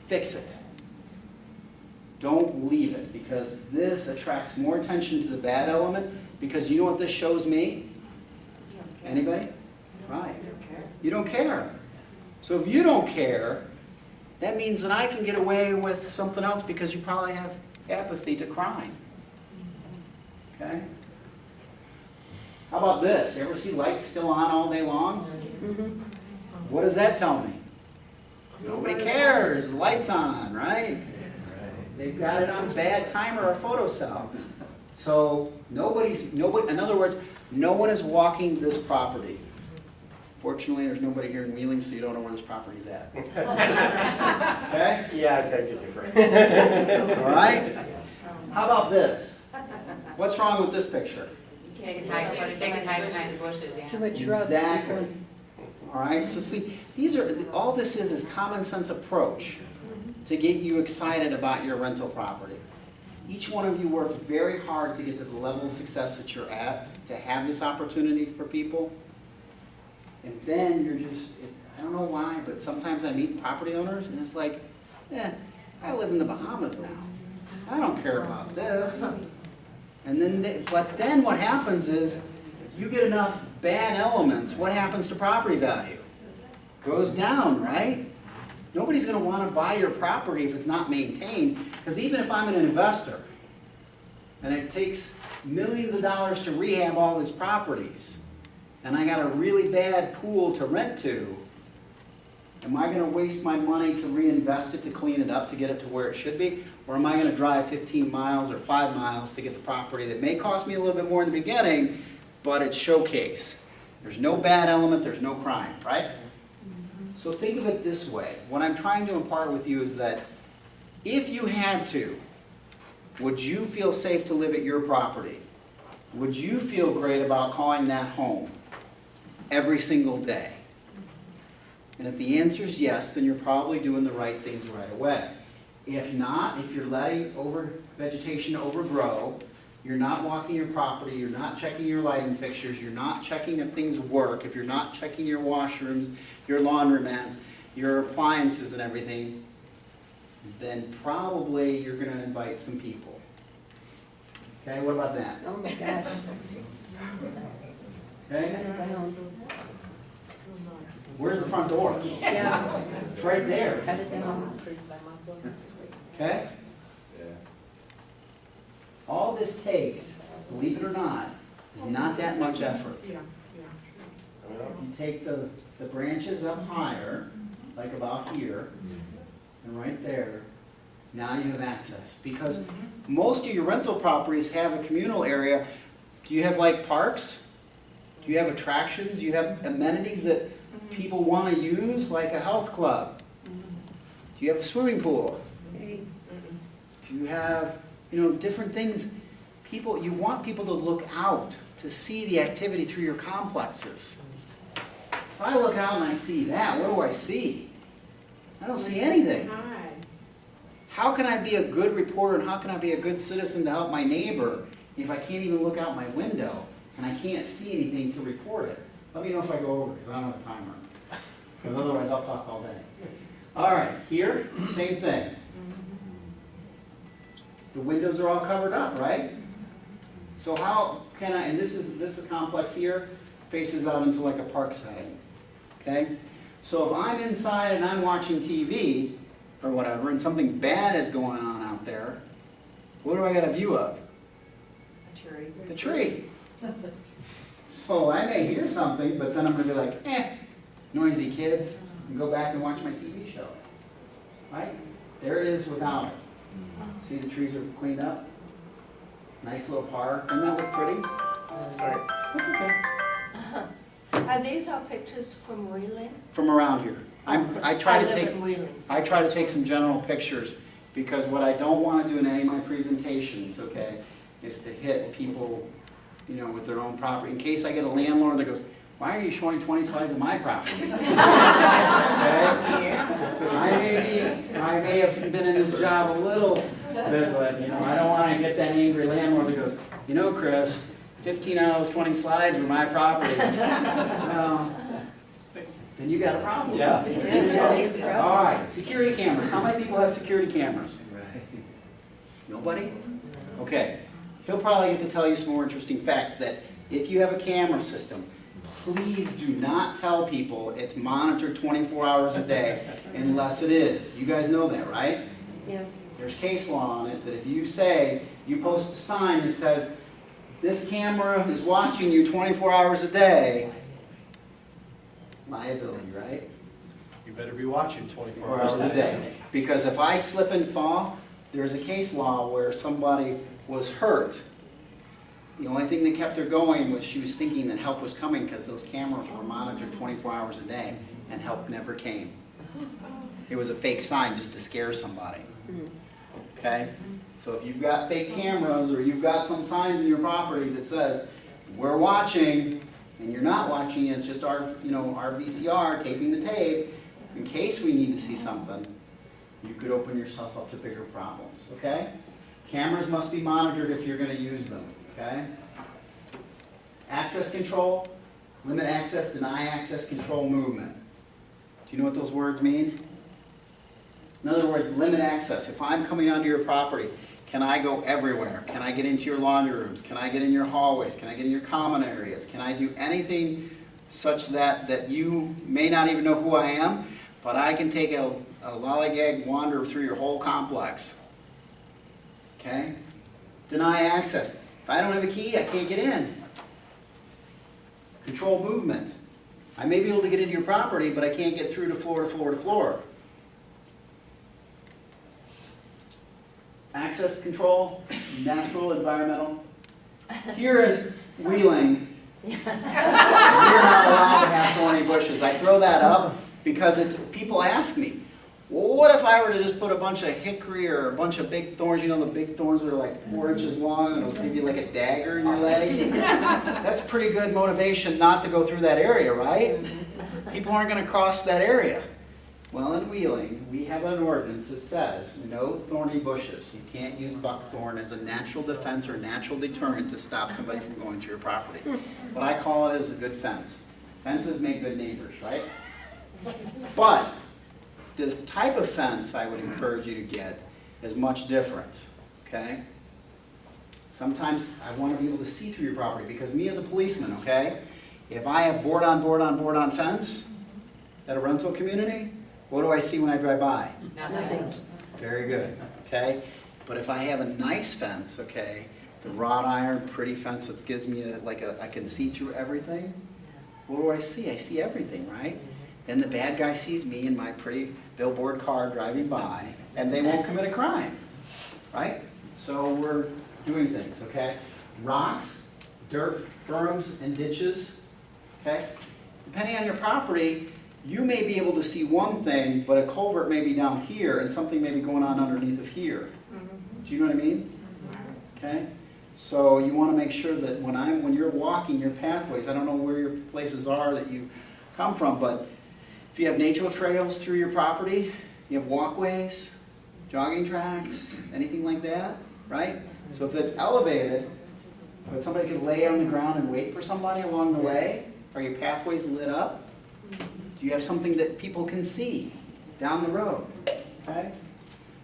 fix it. Don't leave it because this attracts more attention to the bad element because you know what this shows me? Anybody? Right. You don't care. So if you don't care, that means that I can get away with something else because you probably have apathy to crime. Okay? How about this? You ever see lights still on all day long? What does that tell me? Nobody cares. The light's on, right? They've got it on bad timer or photo cell. So nobody, in other words, no one is walking this property. Fortunately, there's nobody here in Wheeling, so you don't know where this property's at. Okay? Yeah, I beg to differ. All right? How about this? What's wrong with this picture? They can hide behind the bushes, yeah. Too much shrubs. Exactly. All right, so see, all this is common sense approach to get you excited about your rental property. Each one of you worked very hard to get to the level of success that you're at, to have this opportunity for people. And then you're just, I don't know why, but sometimes I meet property owners and it's like, I live in the Bahamas now. I don't care about this. And then, but then what happens is, you get enough bad elements, what happens to property value? Goes down, right? Nobody's going to want to buy your property if it's not maintained, because even if I'm an investor, and it takes millions of dollars to rehab all these properties, and I got a really bad pool to rent to, am I going to waste my money to reinvest it, to clean it up, to get it to where it should be? Or am I going to drive 15 miles or 5 miles to get the property that may cost me a little bit more in the beginning, but it's showcase? There's no bad element, there's no crime, right? So think of it this way. What I'm trying to impart with you is that if you had to, would you feel safe to live at your property? Would you feel great about calling that home every single day? And if the answer is yes, then you're probably doing the right things right away. If not, if you're letting vegetation overgrow, you're not walking your property, you're not checking your lighting fixtures, you're not checking if things work, if you're not checking your washrooms, your laundromats, your appliances and everything, then probably you're going to invite some people. Okay, what about that? Oh my gosh. Okay? Cut it down. Where's the front door? Yeah, It's right there. cut it down. Okay? Yeah. All this takes, believe it or not, is not that much effort. Yeah, You take the branches up higher, like about here, and right there, now you have access. Because most of your rental properties have a communal area. Do you have like parks? Do you have attractions? Do you have amenities that people want to use, like a health club? Do you have a swimming pool? Do you have, different things? You want people to look out, to see the activity through your complexes. If I look out and I see that, what do I see? I don't see anything. How can I be a good reporter and how can I be a good citizen to help my neighbor if I can't even look out my window and I can't see anything to report it? Let me know if I go over because I don't have a timer. Because otherwise I'll talk all day. All right, here, same thing. The windows are all covered up, right? So how can I, and this complex here faces out into like a park setting, okay? So if I'm inside and I'm watching TV or whatever and something bad is going on out there, what do I got a view of? The tree. So I may hear something, but then I'm going to be like, noisy kids, and go back and watch my TV show, right? There it is without it. See the trees are cleaned up? Nice little park. Doesn't that look pretty? Sorry. That's okay. Are these our pictures from Wheeling? From around here. I try to live take in Wheeling, so I try to take some general pictures because what I don't want to do in any of my presentations, okay, is to hit people, with their own property. In case I get a landlord that goes, "Why are you showing 20 slides of my property?" Okay? I may have been in this job a little bit, but I don't want to get that angry landlord that goes, "Chris, 15 out of those 20 slides were my property." Well, then you got a problem. Yeah. Yeah. All right, security cameras. How many people have security cameras? Right. Nobody? Okay. He'll probably get to tell you some more interesting facts that if you have a camera system, please do not tell people it's monitored 24 hours a day unless it is. You guys know that, right? Yes. There's case law on it that if you post a sign that says, "This camera is watching you 24 hours a day," liability, right? You better be watching 24 hours a day. Because if I slip and fall, there's a case law where somebody was hurt. The only thing that kept her going was she was thinking that help was coming because those cameras were monitored 24 hours a day and help never came. It was a fake sign just to scare somebody. Okay? So if you've got fake cameras or you've got some signs in your property that says, "We're watching," and you're not watching, it's just our VCR taping the tape, in case we need to see something, you could open yourself up to bigger problems, okay? Cameras must be monitored if you're going to use them, okay? Access control, limit access, deny access, control movement. Do you know what those words mean? In other words, limit access. If I'm coming onto your property, can I go everywhere? Can I get into your laundry rooms? Can I get in your hallways? Can I get in your common areas? Can I do anything such that you may not even know who I am, but I can take a lollygag wander through your whole complex? Okay? Deny access. If I don't have a key, I can't get in. Control movement. I may be able to get into your property, but I can't get through to floor to floor to floor. Access control, natural, environmental. Here in Wheeling, You're not allowed to have thorny bushes. I throw that up because people ask me, well, what if I were to just put a bunch of hickory or a bunch of big thorns, you know, the big thorns that are like 4 inches long and it'll give you like a dagger in your leg? That's pretty good motivation not to go through that area, right? People aren't going to cross that area. Well, in Wheeling, we have an ordinance that says no thorny bushes. You can't use buckthorn as a natural defense or natural deterrent to stop somebody from going through your property. What I call it is a good fence. Fences make good neighbors, right? But the type of fence I would encourage you to get is much different, okay? Sometimes I want to be able to see through your property because me as a policeman, okay? If I have board on fence at a rental community, what do I see when I drive by? Nothing. Very good, okay? But if I have a nice fence, okay, the wrought iron, pretty fence that gives me I can see through everything, what do I see? I see everything, right? Then the bad guy sees me in my pretty billboard car driving by, and they won't commit a crime, right? So we're doing things, okay? Rocks, dirt, berms, and ditches, okay? Depending on your property, you may be able to see one thing, but a culvert may be down here, and something may be going on underneath of here. Do you know what I mean? Okay? So you want to make sure that when you're walking your pathways, I don't know where your places are that you come from, but if you have nature trails through your property, you have walkways, jogging tracks, anything like that, right? So if it's elevated, but somebody could lay on the ground and wait for somebody along the way, are your pathways lit up? Do you have something that people can see down the road? Okay?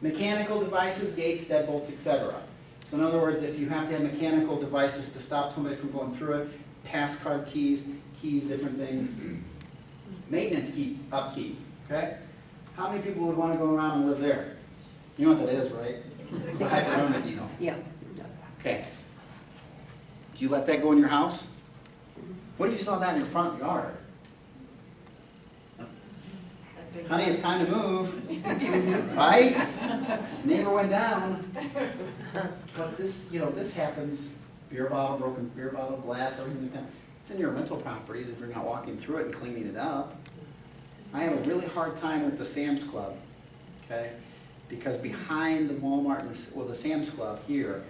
Mechanical devices, gates, deadbolts, etc. So in other words, if you have to have mechanical devices to stop somebody from going through it, pass card keys, different things. Maintenance upkeep, okay? How many people would want to go around and live there? You know what that is, right? It's a hyperonic needle. Yeah. Okay. Do you let that go in your house? What if you saw that in your front yard? Honey, it's time to move, right? Neighbor went down. But this happens, broken beer bottle, glass, everything like that. It's in your rental properties if you're not walking through it and cleaning it up. I have a really hard time with the Sam's Club, okay? Because behind the Walmart and the Sam's Club here,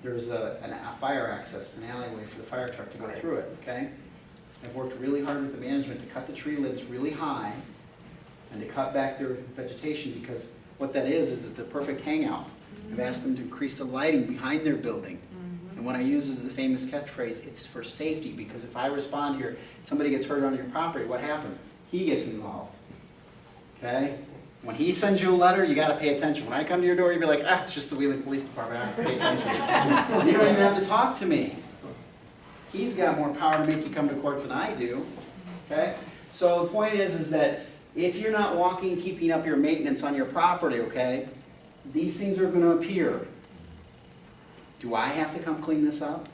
there's a fire access, an alleyway for the fire truck to go through it, okay? I've worked really hard with the management to cut the tree limbs really high and to cut back their vegetation, because what that is it's a perfect hangout. I've asked them to increase the lighting behind their building. And what I use is the famous catchphrase, it's for safety, because if I respond here, somebody gets hurt on your property, what happens? He gets involved, okay? When he sends you a letter, you got to pay attention. When I come to your door, you'll be like, it's just the Wheeling Police Department, I have to pay attention. You don't even have to talk to me. He's got more power to make you come to court than I do, okay? So the point is that if you're not walking, keeping up your maintenance on your property, okay, these things are going to appear. Do I have to come clean this up?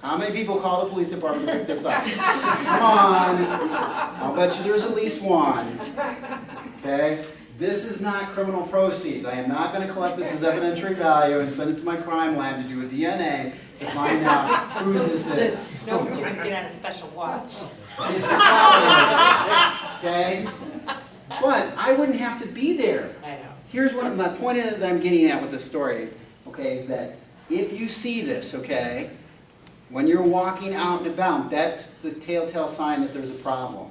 How many people call the police department to pick this up? Come on. I'll bet you there's at least one. Okay? This is not criminal proceeds. I am not going to collect this as evidentiary value and send it to my crime lab to do a DNA to find out whose this is. No, but you're going to get on a special watch. Okay? But I wouldn't have to be there. I know. Here's what my point is that I'm getting at with this story, okay, is that if you see this, okay, when you're walking out and about, that's the telltale sign that there's a problem.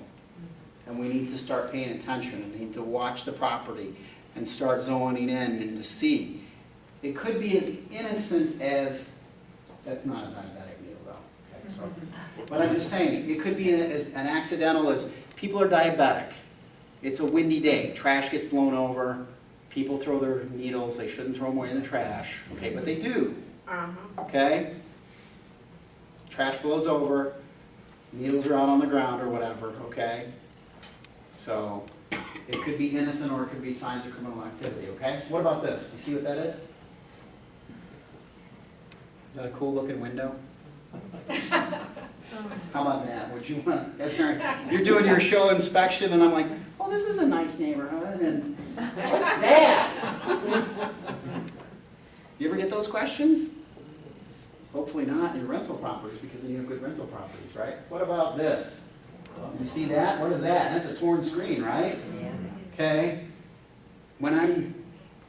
And we need to start paying attention and need to watch the property and start zoning in and to see. It could be as innocent as, that's not a diabetic needle though. Okay, so, but I'm just saying, it could be as an accidental as people are diabetic. It's a windy day, trash gets blown over, people throw their needles, they shouldn't throw them away in the trash, okay, but they do. Okay? Trash blows over, needles are out on the ground or whatever, okay? So, it could be innocent or it could be signs of criminal activity, okay? What about this? You see what that is? Is that a cool looking window? How about that? Would you want, you're doing your show inspection and I'm like, oh, this is a nice neighborhood, and what's that? You ever get those questions? Hopefully not in your rental properties, because then you have good rental properties, right? What about this? You see that? What is that? That's a torn screen, right? Okay. When I'm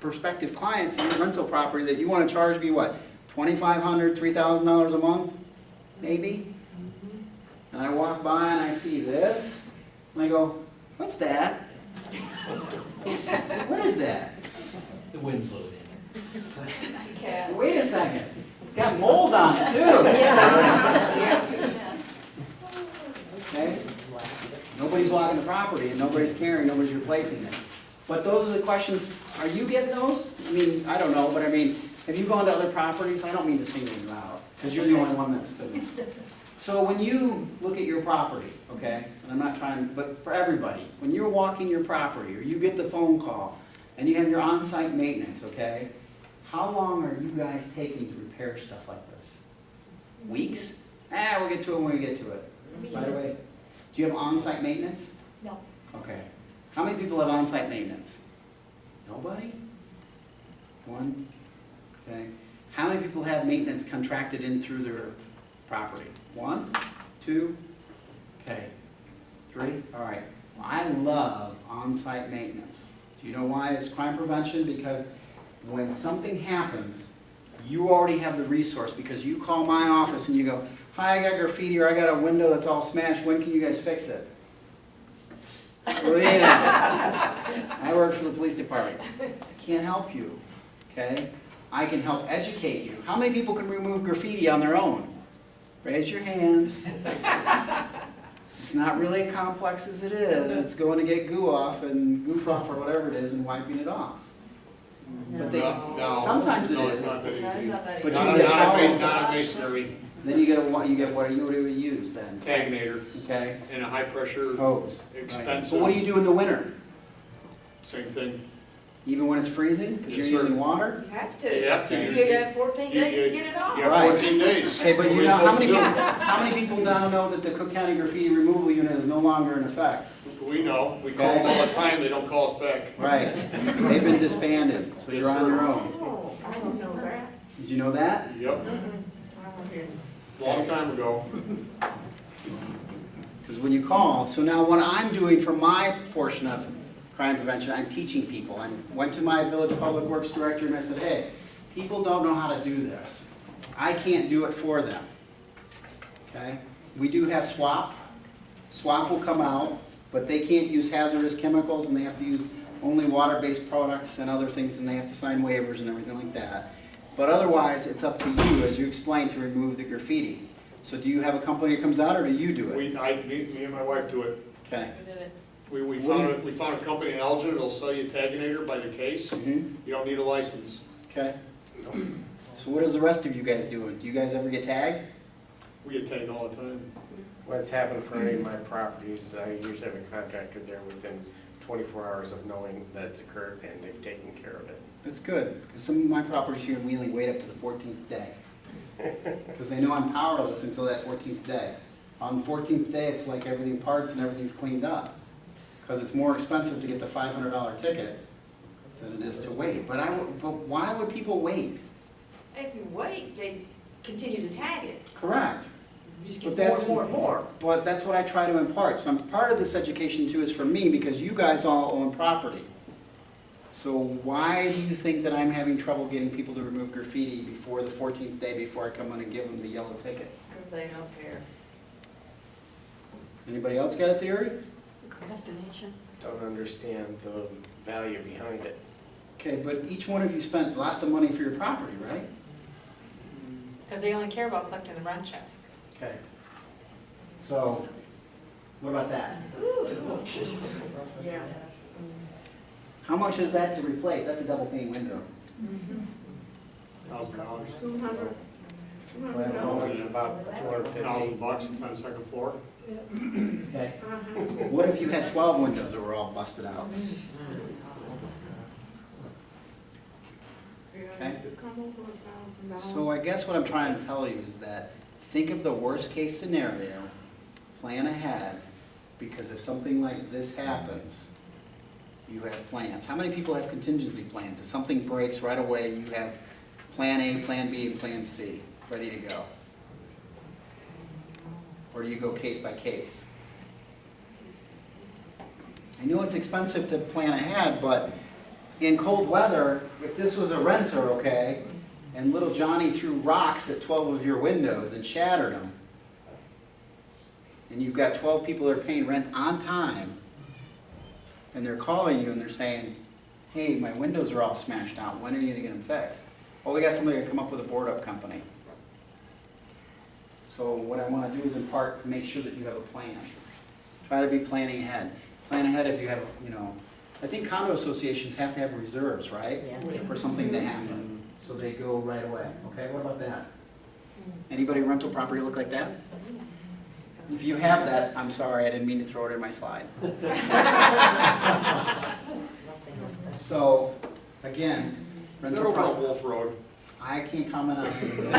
prospective client to your rental property that you want to charge me what? $2,500, $3,000 a month? Maybe? And I walk by and I see this, and I go, what's that? What is that? The wind blew in. Wait a second. It's got mold on it too. Okay? Nobody's blocking the property and nobody's caring, nobody's replacing it. But those are the questions, are you getting those? I mean, I don't know, but I mean, have you gone to other properties? I don't mean to single you out, because you're the only one that's been. So when you look at your property, okay, and I'm not trying, but for everybody, when you're walking your property or you get the phone call and you have your on-site maintenance, okay, how long are you guys taking to repair stuff like this? Weeks? We'll get to it when we get to it. By the way, do you have on-site maintenance? No. Okay. How many people have on-site maintenance? Nobody? One? Okay. How many people have maintenance contracted in through their property? One? Two? Okay. Three? All right. Well, I love on-site maintenance. Do you know why? It's crime prevention, because when something happens, you already have the resource, because you call my office and you go, hi, I got graffiti, or I got a window that's all smashed, when can you guys fix it? Well, yeah. I work for the police department. I can't help you, okay? I can help educate you. How many people can remove graffiti on their own? Raise your hands. It's not really as complex as it is. It's going to get goof off or whatever it is and wiping it off. But sometimes it No, is. it's not that easy. But you Not get not a masonry, Then you get what do you use then? taginator, Okay? and a high pressure, Hose. expensive. So what do you do in the winter? Same thing. Even when it's freezing? Because you're Yes, sir. using water? You have to. You have to use You it. got 14 days to get it off. You have Right. 14 days. Okay, but you We're know, supposed to do it. how many people now know that the Cook County graffiti removal unit is no longer in effect? We know, we call them all the time, they don't call us back. Right. They've been disbanded, so you're on your own. Oh, I don't know that. Did you know that? Yep, long time ago. Because when you call, so now what I'm doing for my portion of crime prevention, I'm teaching people. I went to my village public works director and I said, hey, people don't know how to do this. I can't do it for them. Okay? We do have SWAP. SWAP will come out, but they can't use hazardous chemicals and they have to use only water-based products and other things, and they have to sign waivers and everything like that. But otherwise, it's up to you, as you explained, to remove the graffiti. So do you have a company that comes out, or do you do it? Me and my wife do it. Okay. We found a company in Elgin that'll sell you a taginator by the case. Mhm. You don't need a license. Okay. So what is the rest of you guys doing? Do you guys ever get tagged? We get tagged all the time. What's happened for any of my properties, I usually have a contractor there within 24 hours of knowing that it's occurred and they've taken care of it. That's good, because some of my properties here in Wheeling wait up to the 14th day. Because they know I'm powerless until that 14th day. On the 14th day, it's like everything parts and everything's cleaned up. Because it's more expensive to get the $500 ticket than it is to wait. But why would people wait? If you wait, they continue to tag it. Correct. You just But get more that's- and more and more. But that's what I try to impart. So part of this education too is for me, because you guys all own property. So why do you think that I'm having trouble getting people to remove graffiti before the 14th day before I come in and give them the yellow ticket? Because they don't care. Anybody else got a theory? Procrastination. Don't understand the value behind it. Okay, but each one of you spent lots of money for your property, right? Because they only care about collecting the rent check. Okay. So, what about that? Yeah. How much is that to replace? That's a double pane window. $1,000. 200. Well, it's only about $250. $1,000, it's on the second floor. Okay. What if you had 12 windows that were all busted out? Okay. So I guess what I'm trying to tell you is that think of the worst case scenario, plan ahead, because if something like this happens, you have plans. How many people have contingency plans? If something breaks right away, you have plan A, plan B, and plan C. ready to go? Or do you go case by case? I know it's expensive to plan ahead, but in cold weather, if this was a renter, okay, and little Johnny threw rocks at 12 of your windows and shattered them, and you've got 12 people that are paying rent on time, and they're calling you and they're saying, hey, my windows are all smashed out, when are you gonna get them fixed? Well, we got somebody to come up with a board-up company. So what I wanna do is in part to make sure that you have a plan. Try to be planning ahead. Plan ahead if you have, you know, I think condo associations have to have reserves, right? Yes. For something to happen, so they go right away. Okay, what about that? Anybody rental property look like that? If you have that, I'm sorry, I didn't mean to throw it in my slide. So, again, Is that rental over on property. Wolf Road? I can't comment on it.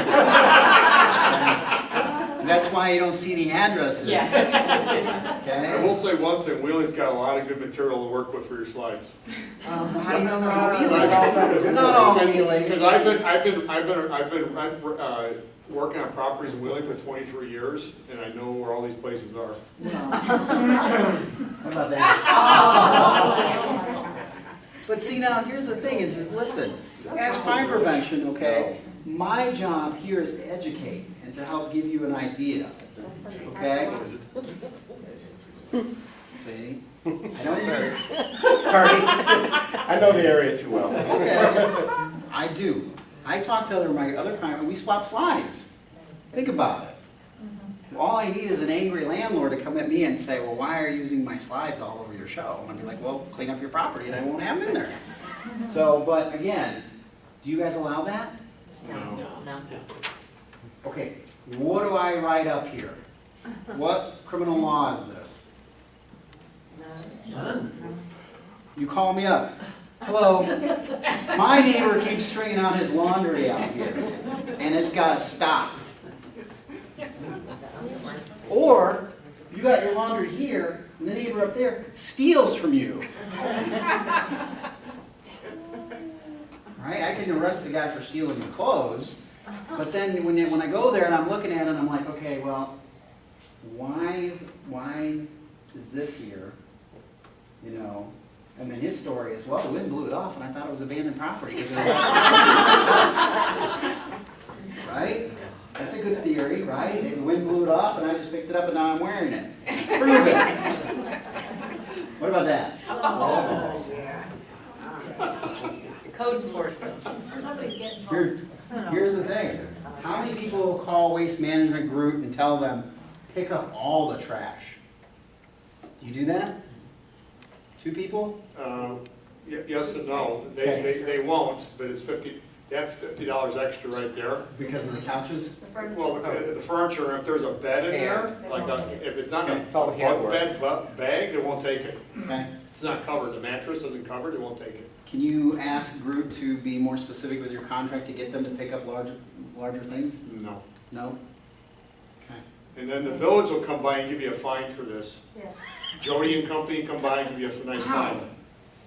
That's why you don't see the addresses. I Okay? will say one thing, Wheeling's got a lot of good material to work with for your slides. How do you know they're all Wheeling? They're not all Wheeling. Because I've been working on properties in Wheeling for 23 years, and I know where all these places are. What about that? But see, now, here's the thing, is listen, as crime prevention, okay, my job here is to educate and to help give you an idea, okay? See? I know Sorry. I know the area too well. Okay, I do. I talk to my other crime, and we swap slides. Think about it. All I need is an angry landlord to come at me and say, well, why are you using my slides all over your show? And I'll be like, well, clean up your property and I won't have them in there. So, but again, do you guys allow that? No. Okay, what do I write up here? What criminal law is this? You call me up. Hello, my neighbor keeps stringing out his laundry out here, and it's got to stop. Or, you got your laundry here, and the neighbor up there steals from you. Right? I can arrest the guy for stealing his clothes, but then when I go there and I'm looking at it, I'm like, okay, well, why is this here? You know, and then his story is, well, the wind blew it off, and I thought it was abandoned property because it was outside. Right? That's a good theory, right? The wind blew it off, and I just picked it up, and now I'm wearing it. Prove it. What about that? Oh, yeah. Code enforcement. Somebody's getting. Here's the thing. How many people call Waste Management Group and tell them, pick up all the trash? Do you do that? 2 people? Yes and no. Okay. They won't, but it's that's $50 extra right there. Because of the couches? Well, the furniture, if there's a bed in there, like if it's not a Okay. It's all the handwork. bed bag, they won't take it. Okay. If it's not covered, the mattress isn't covered, they won't take it. Can you ask group to be more specific with your contract to get them to pick up larger things? No. No? Okay. And then the village will come by and give you a fine for this. Yes. Jody and company come by and give you a nice fine.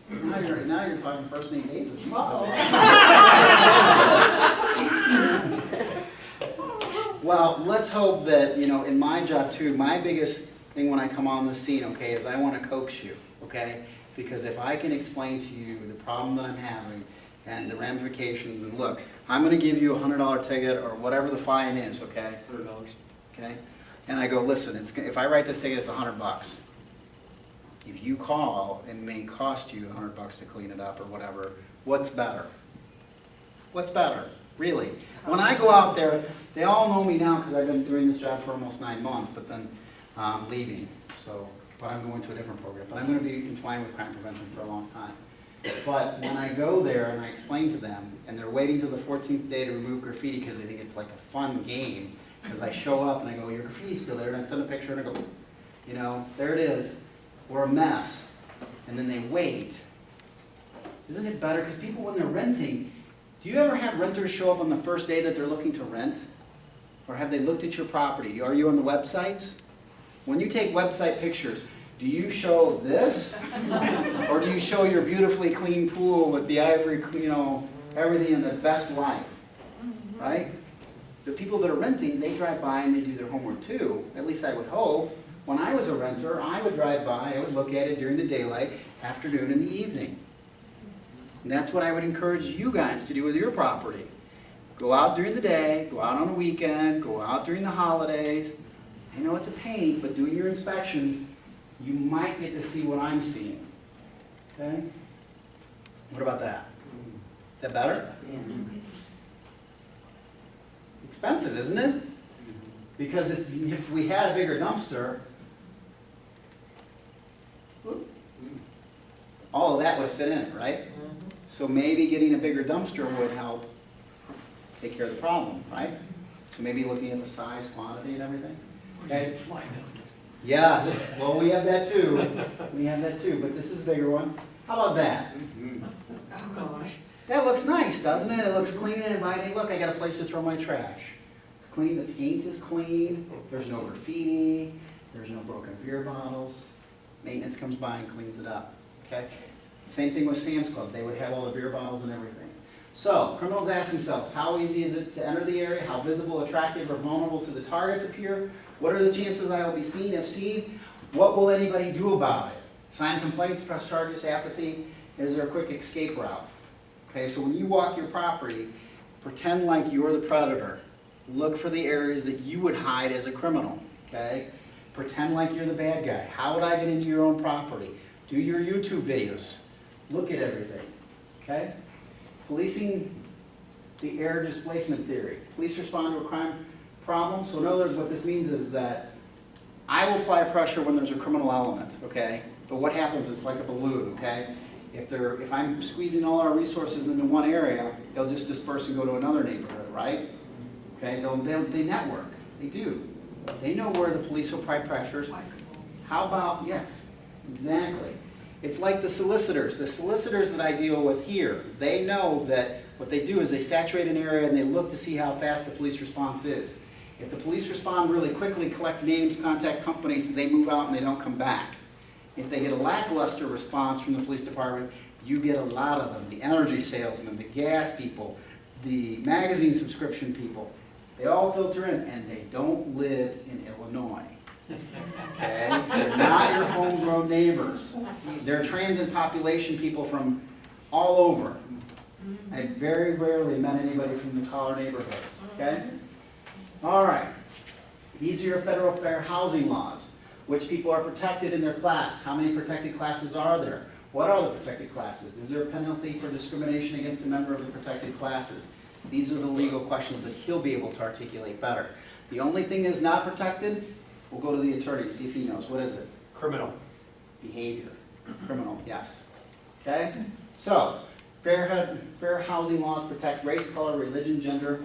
Now you're talking first name basis. Well, let's hope that, you know, in my job too, my biggest thing when I come on the scene, okay, is I want to coax you, okay? Because if I can explain to you the problem that I'm having and the ramifications, and look, I'm going to give you a $100 ticket or whatever the fine is, okay? $100. Okay? And I go, listen, if I write this ticket, it's $100. If you call, it may cost you $100 to clean it up or whatever. What's better? What's better? Really? When I go out there, they all know me now because I've been doing this job for almost 9 months, but then I'm leaving. So, but I'm going to a different program. But I'm going to be entwined with crime prevention for a long time. But when I go there and I explain to them, and they're waiting till the 14th day to remove graffiti because they think it's like a fun game, because I show up and I go, your graffiti's still there, and I send a picture and I go, you know, there it is. We're a mess. And then they wait. Isn't it better? Because people, when they're renting, do you ever have renters show up on the first day that they're looking to rent? Or have they looked at your property? Are you on the websites? When you take website pictures, do you show this? Or do you show your beautifully clean pool with the ivory, you know, everything in the best light? Right? the people that are renting, they drive by and they do their homework too. At least I would hope. When I was a renter, I would drive by, I would look at it during the daylight, afternoon, and the evening. And that's what I would encourage you guys to do with your property. Go out during the day, go out on a weekend, go out during the holidays. I know it's a pain, but doing your inspections, you might get to see what I'm seeing. Okay? What about that? Is that better? Expensive, isn't it? Because if we had a bigger dumpster, all of that would fit in it, right? So maybe getting a bigger dumpster would help take care of the problem, right? So maybe looking at the size, quantity, and everything. Okay? Yes, well, we have that too. We have that too, but this is a bigger one. How about that? Oh, gosh. That looks nice, doesn't it? It looks clean and inviting. Look, I got a place to throw my trash. It's clean, the paint is clean, there's no graffiti, there's no broken beer bottles. Maintenance comes by and cleans it up, okay? Same thing with Sam's Club. They would have all the beer bottles and everything. So, criminals ask themselves, how easy is it to enter the area? How visible, attractive, or vulnerable to the targets appear? What are the chances I will be seen if seen? What will anybody do about it? Sign complaints, press charges, apathy. Is there a quick escape route? Okay, so when you walk your property, pretend like you're the predator. Look for the areas that you would hide as a criminal, okay? Pretend like you're the bad guy. How would I get into your own property? Do your YouTube videos. Look at everything, okay? Policing the air displacement theory. Police respond to a crime problem. So in other words, what this means is that I will apply pressure when there's a criminal element, okay? But what happens is like a balloon, okay? If I'm squeezing all our resources into one area, they'll just disperse and go to another neighborhood, right? Okay, they network, they do. They know where the police will apply pressures. How about, yes, exactly. It's like the solicitors that I deal with here, they know that what they do is they saturate an area and they look to see how fast the police response is. If the police respond really quickly, collect names, contact companies, they move out and they don't come back. If they get a lackluster response from the police department, you get a lot of them. The energy salesmen, the gas people, the magazine subscription people, they all filter in and they don't live in Illinois. Okay? They're not your homegrown neighbors. They're transient population people from all over. I very rarely met anybody from the collar neighborhoods. Okay? All right. These are your federal fair housing laws. Which people are protected in their class? How many protected classes are there? What are the protected classes? Is there a penalty for discrimination against a member of the protected classes? These are the legal questions that he'll be able to articulate better. The only thing that is not protected, we'll go to the attorney, see if he knows. What is it? Criminal. Behavior. Criminal, yes. Okay? So, fair housing laws protect race, color, religion, gender,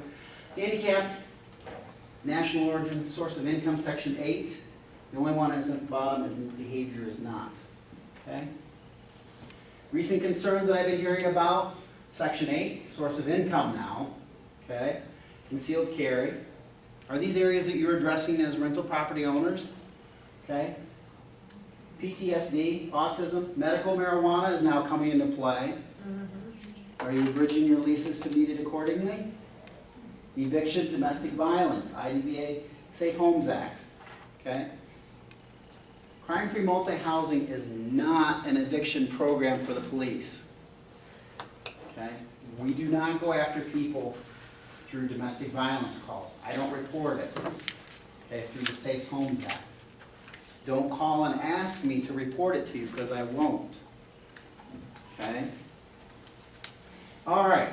handicap, national origin, source of income, section 8. The only one that's at the bottom is behavior is not. Okay? Recent concerns that I've been hearing about, section 8, source of income now. Okay? Concealed carry. Are these areas that you're addressing as rental property owners? Okay? PTSD, autism, medical marijuana is now coming into play. Are you bridging your leases to meet it accordingly? Eviction, domestic violence, IDVA, Safe Homes Act. Okay? Crime-free multi-housing is not an eviction program for the police. Okay? We do not go after people through domestic violence calls. I don't report it. Okay? Through the Safe Homes Act. Don't call and ask me to report it to you because I won't. Okay? All right.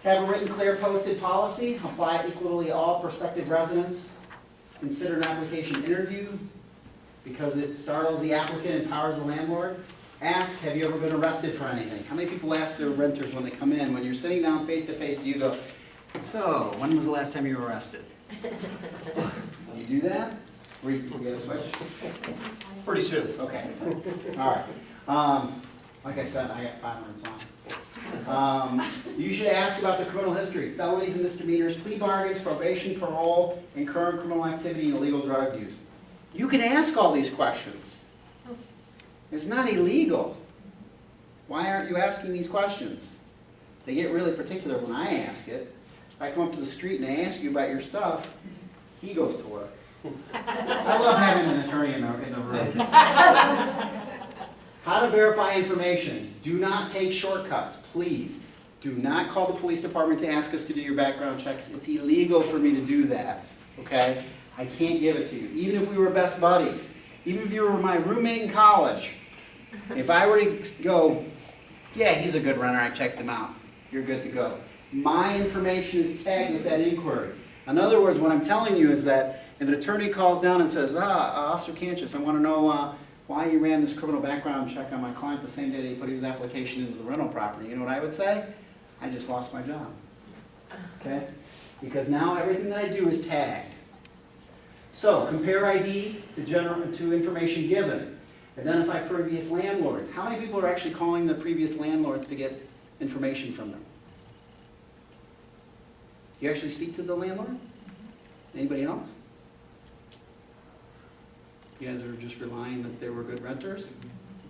Have a written, clear, posted policy. Apply equally to all prospective residents. Consider an application interview because it startles the applicant and empowers the landlord. Ask, have you ever been arrested for anything? How many people ask their renters when they come in? When you're sitting down face to face, do you go, so, when was the last time you were arrested? You do that? We get a switch? Pretty soon. Okay. All right. Like I said, I got 500 songs. You should ask about the criminal history, felonies and misdemeanors, plea bargains, probation, parole, and current criminal activity and illegal drug use. You can ask all these questions. It's not illegal. Why aren't you asking these questions? They get really particular when I ask it. If I come up to the street and I ask you about your stuff, he goes to work. I love having an attorney in the room. How to verify information. Do not take shortcuts, please. Do not call the police department to ask us to do your background checks. It's illegal for me to do that, okay? I can't give it to you. Even if we were best buddies, even if you were my roommate in college, if I were to go, yeah, he's a good runner, I checked him out, you're good to go. My information is tagged with that inquiry. In other words, what I'm telling you is that if an attorney calls down and says, Officer Canchis, I want to know why you ran this criminal background check on my client the same day that he put his application into the rental property, you know what I would say? I just lost my job, okay? Because now everything that I do is tagged. So, compare ID to information given. Identify previous landlords. How many people are actually calling the previous landlords to get information from them? Do you actually speak to the landlord? Anybody else? You guys are just relying that they were good renters?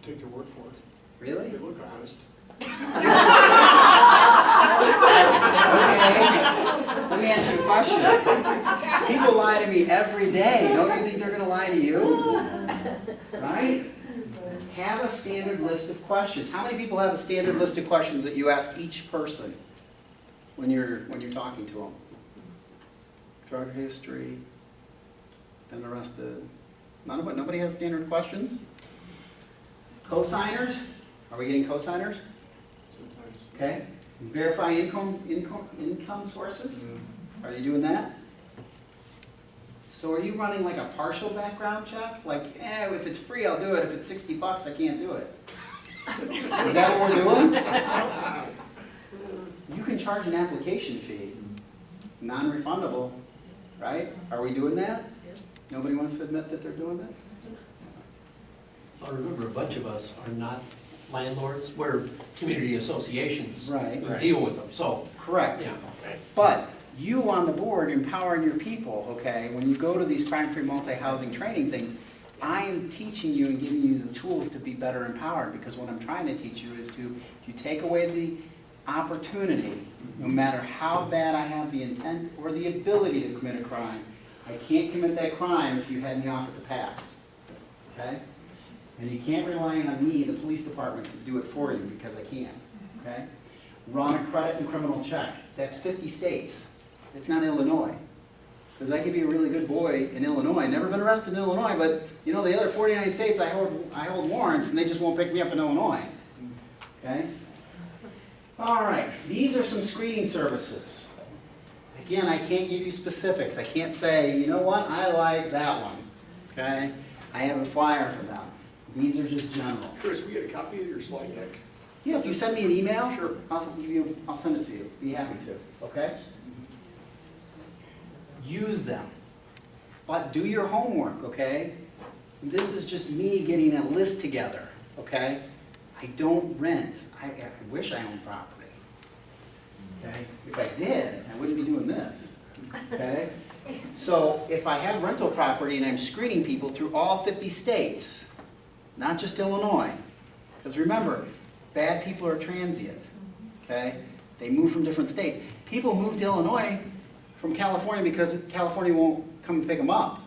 Take your word for it. Really? They look honest. Okay, let me ask you a question. People lie to me every day. Don't you think they're going to lie to you? Right? Have a standard list of questions. How many people have a standard list of questions that you ask each person when you're talking to them? Drug history, been arrested. Nobody has standard questions? Co-signers? Are we getting co-signers? Sometimes. Okay. Verify income sources. Are you doing that? So are you running like a partial background check? Like, if it's free, I'll do it. If it's $60, I can't do it. Is that what we're doing? You can charge an application fee, non-refundable, right? Are we doing that? Nobody wants to admit that they're doing that? Well, remember, a bunch of us are not landlords, we're community associations. Right, who right. deal with them, so. Correct. Yeah. Right. But you on the board empowering your people, okay, when you go to these crime-free multi-housing training things, I am teaching you and giving you the tools to be better empowered, because what I'm trying to teach you is to take away the opportunity, no matter how bad I have the intent or the ability to commit a crime, I can't commit that crime if you had me off at the pass, okay? And you can't rely on me, the police department, to do it for you, because I can't, okay? Run a credit and criminal check. That's 50 states. It's not Illinois. Because I could be a really good boy in Illinois. Never been arrested in Illinois, but you know, the other 49 states I hold warrants and they just won't pick me up in Illinois. Okay? All right, these are some screening services. Again, I can't give you specifics. I can't say, you know what, I like that one. Okay? I have a flyer for them. These are just general. Chris, we get a copy of your slide deck? Yeah, if you send me an email, Sure. I'll send it to you. Be happy to. Okay? Use them. But do your homework, okay? This is just me getting a list together, okay? I don't rent. I wish I owned property. Okay? If I did, I wouldn't be doing this. Okay? So if I have rental property and I'm screening people through all 50 states, not just Illinois, because remember, bad people are transient. Okay? They move from different states. People move to Illinois from California because California won't come and pick them up.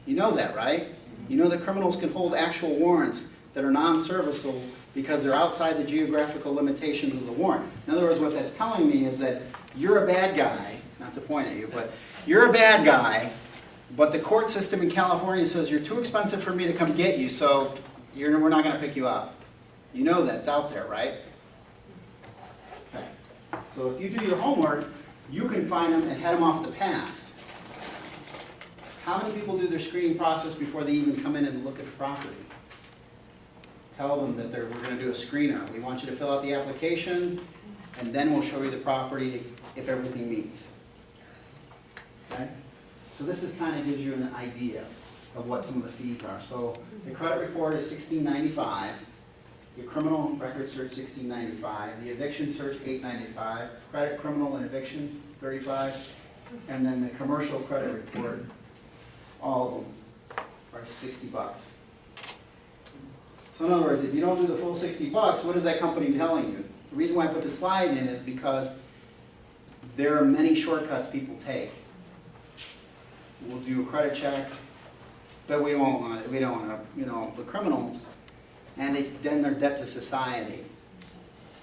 You know that, right? You know that criminals can hold actual warrants that are non-serviceable because they're outside the geographical limitations of the warrant. In other words, what that's telling me is that you're a bad guy, not to point at you, but you're a bad guy, but the court system in California says you're too expensive for me to come get you, so we're not going to pick you up. You know that's out there, right? Okay. So if you do your homework, you can find them and head them off the pass. How many people do their screening process before they even come in and look at the property? Tell them that we're going to do a screener. We want you to fill out the application, and then we'll show you the property if everything meets. Okay? So this kind of gives you an idea of what some of the fees are. So the credit report is $16.95. Your criminal record search, $16.95. The eviction search, $8.95. Credit, criminal, and eviction, $35. And then the commercial credit report, all of them are $60. So in other words, if you don't do the full $60, what is that company telling you? The reason why I put the slide in is because there are many shortcuts people take. We'll do a credit check, but we don't want to, the criminals, and then their debt to society.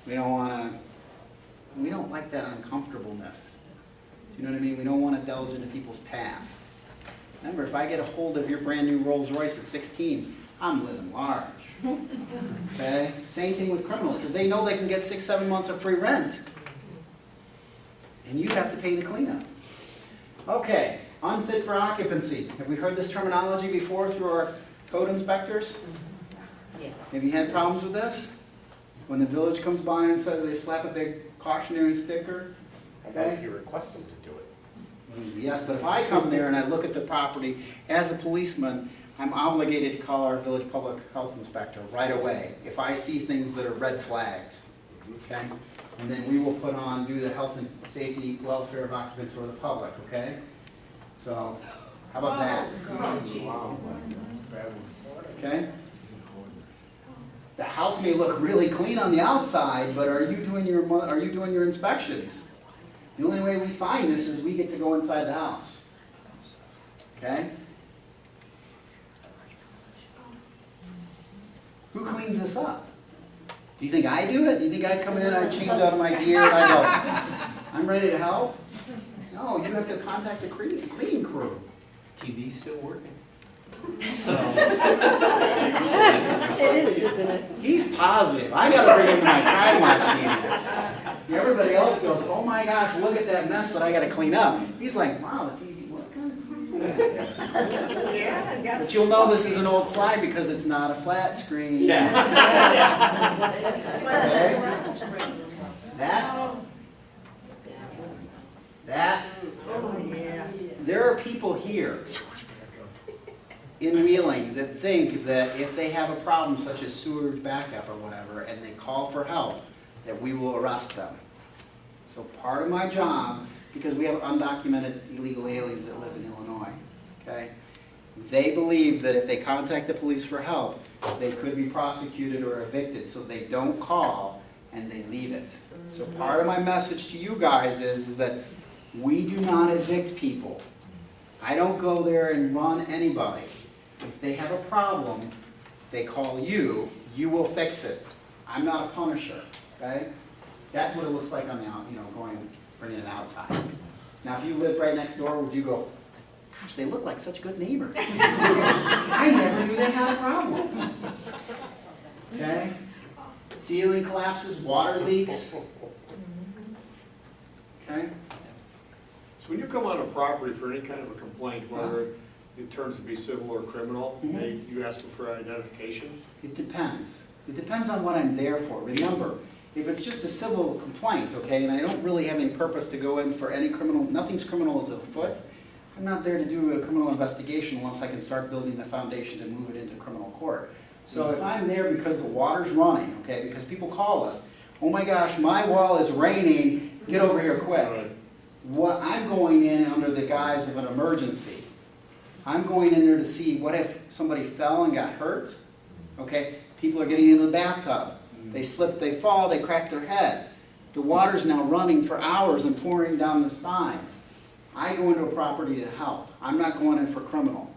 We don't like that uncomfortableness. Do you know what I mean? We don't want to delve into people's past. Remember, if I get a hold of your brand new Rolls Royce at 16, I'm living large. Okay? Same thing with criminals, because they know they can get 6-7 months of free rent. And you have to pay the cleanup. Okay, unfit for occupancy. Have we heard this terminology before through our code inspectors? Yeah. Have you had problems with this? When the village comes by and says they slap a big cautionary sticker? How about if you request them to do it? Yes, but if I come there and I look at the property, as a policeman, I'm obligated to call our village public health inspector right away if I see things that are red flags, okay? And then we will do the health and safety, welfare of occupants or the public, okay? So, how about that? Okay? The house may look really clean on the outside, but are you doing your inspections? The only way we find this is we get to go inside the house. Okay? Who cleans this up? Do you think I do it? Do you think I come in, I change out of my gear, and I go, I'm ready to help? No, you have to contact the cleaning crew. TV still working? It is, isn't it? He's positive. I gotta bring him to my crime watch meetings. Everybody else goes, oh my gosh, look at that mess that I gotta clean up. He's like, wow, the TV, what kind of cleaning is that? But you'll know this is an old slide because it's not a flat screen. Okay? That, there are people here in Wheeling that think that if they have a problem such as sewage backup or whatever, and they call for help, that we will arrest them. So part of my job, because we have undocumented illegal aliens that live in Illinois, okay? They believe that if they contact the police for help, they could be prosecuted or evicted, so they don't call and they leave it. So part of my message to you guys is that we do not evict people. I don't go there and run anybody. If they have a problem, they call you, you will fix it. I'm not a punisher, okay? That's what it looks like on the bringing it outside. Now, if you live right next door, would you go, gosh, they look like such good neighbors. I never knew they had a problem. Okay? Ceiling collapses, water leaks. Okay? So when you come on a property for any kind of a complaint, whether it turns to be civil or criminal, you ask them for identification? It depends. It depends on what I'm there for. Remember, if it's just a civil complaint, okay, and I don't really have any purpose to go in for any criminal, nothing's criminal is afoot, I'm not there to do a criminal investigation unless I can start building the foundation to move it into criminal court. So if I'm there because the water's running, okay, because people call us, oh my gosh, my wall is raining, get over here quick. What I'm going in under the guise of an emergency. I'm going in there to see what if somebody fell and got hurt, okay? People are getting into the bathtub. They slip, they fall, they crack their head. The water's now running for hours and pouring down the sides. I go into a property to help. I'm not going in for criminal.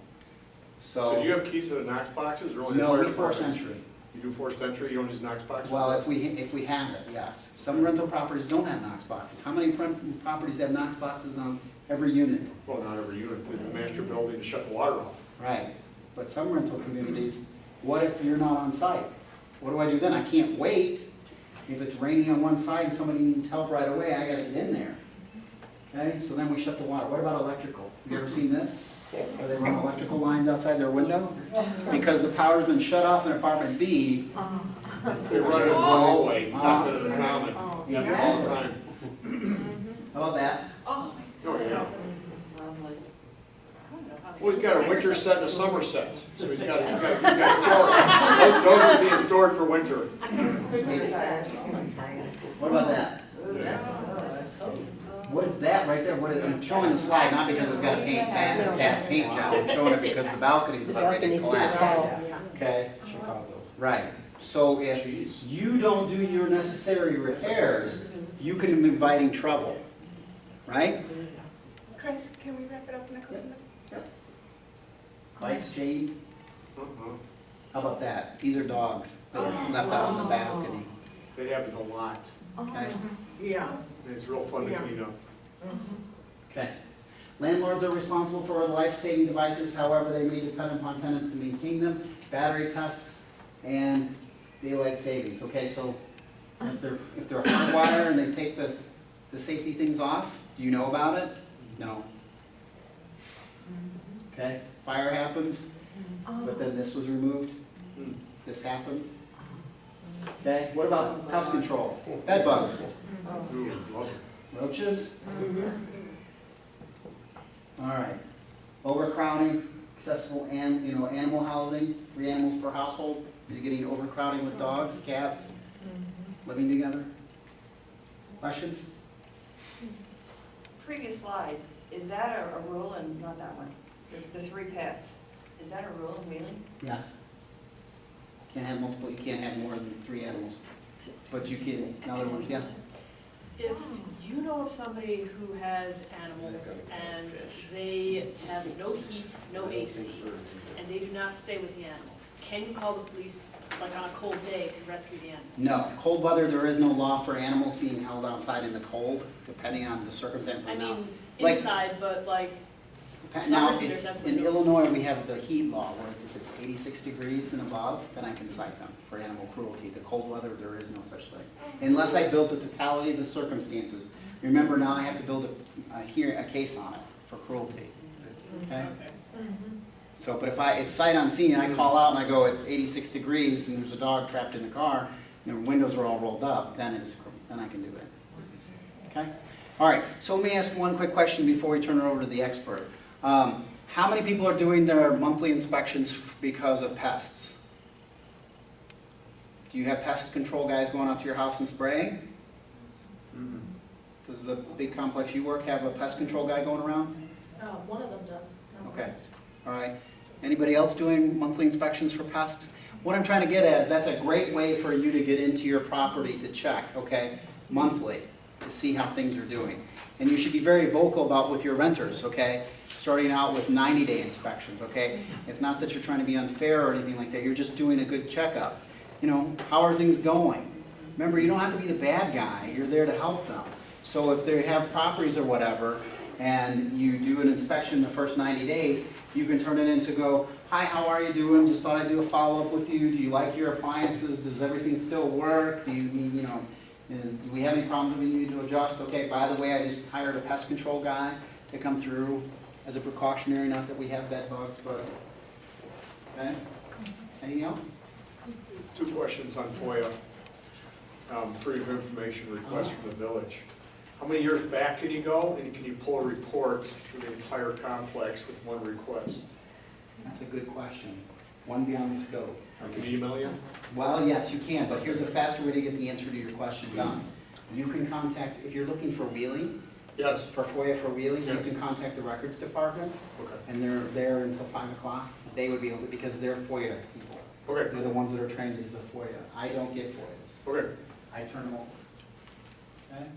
So do you have keys to the Knox boxes or only no, the we forced entry. You do forced entry, you don't use Knox boxes? Well, if we have it, yes. Some rental properties don't have Knox boxes. How many properties have Knox boxes on every unit? Well, not every unit, the master building to shut the water off. Right. But some rental communities, what if you're not on site? What do I do then? I can't wait. If it's raining on one side and somebody needs help right away, I gotta get in there. Okay, so then we shut the water. What about electrical? Have you ever seen this? Where they run electrical lines outside their window? Because the power's been shut off in apartment B. They run it in the hallway, top of the common, all the time. How about that? Oh, yeah. Well, he's got a winter set and a summer set, so he's got storage. Those are being stored for winter. What about that? What is that right there? I'm showing the slide not because it's got a paint job. I'm showing it because the balcony's about ready to collapse. Okay? Right. So if you don't do your necessary repairs, you could be inviting trouble. right? Chris, can we wrap it up in a couple minutes? Bikes, Jade, Uh-huh. how about that? These are dogs that are left out on the balcony, That happens a lot. okay? Yeah. And it's real fun to clean up. Okay. Landlords are responsible for life-saving devices, however, they may depend upon tenants to maintain them, battery tests, and daylight savings. Okay, so if they're hardwired and they take the safety things off, do you know about it? No. Okay, fire happens, but then this was removed, this happens. Okay, what about pest control? Bed bugs, Ooh, love it. roaches? All right, overcrowding, accessible animal housing, 3 animals per household. You're getting overcrowding with dogs, cats, living together. Questions? Previous slide, is that a rule, and not that one, the 3 pets, is that a rule in Wheeling? Yes. Can't have multiple, you can't have more than 3 animals, but you can, in other ones, yeah. If you know of somebody who has animals and they have no heat, no AC, and they do not stay with the animals, can you call the police, like on a cold day, to rescue the animals? No, cold weather, there is no law for animals being held outside in the cold, depending on the circumstances I now. mean, Like- inside, but like, Now, Summers, there's in absolutely no- Illinois, we have the heat law, where if it's 86 degrees and above, then I can cite them for animal cruelty. The cold weather, there is no such thing. Unless I build the totality of the circumstances. Remember, now I have to build a case on it for cruelty, okay? So, but if it's sight unseen, I call out and I go, it's 86 degrees and there's a dog trapped in the car, and the windows are all rolled up, then I can do it, okay? All right, so let me ask one quick question before we turn it over to the expert. How many people are doing their monthly inspections because of pests? Do you have pest control guys going out to your house and spraying? Does the big complex you work have a pest control guy going around? one of them does. Okay, all right. Anybody else doing monthly inspections for pests? What I'm trying to get at is that's a great way for you to get into your property to check, okay, monthly, to see how things are doing. And you should be very vocal about with your renters, okay? Starting out with 90-day inspections, okay? It's not that you're trying to be unfair or anything like that, you're just doing a good checkup. You know, how are things going? Remember, you don't have to be the bad guy, you're there to help them. So if they have properties or whatever, and you do an inspection the first 90 days, you can turn it into go, hi, how are you doing? Just thought I'd do a follow-up with you. Do you like your appliances? Does everything still work? Do you need, do we have any problems that we need to adjust? Okay, by the way, I just hired a pest control guy to come through as a precautionary, not that we have bed bugs, but, okay? Anything else? 2 questions on FOIA. Freedom of information request from the village. How many years back can you go, and can you pull a report for the entire complex with one request? That's a good question. One beyond the scope. Can you email you? Well, yes, you can, but here's a faster way to get the answer to your question done. You can contact, if you're looking for Wheeling, Yes. for FOIA for Wheeling, you Yes. can contact the records department, Okay. and they're there until 5 o'clock. They would be able to, because they're FOIA people. Okay. They're the ones that are trained as the FOIA. I don't get FOIAs. Okay. I turn them over. Okay?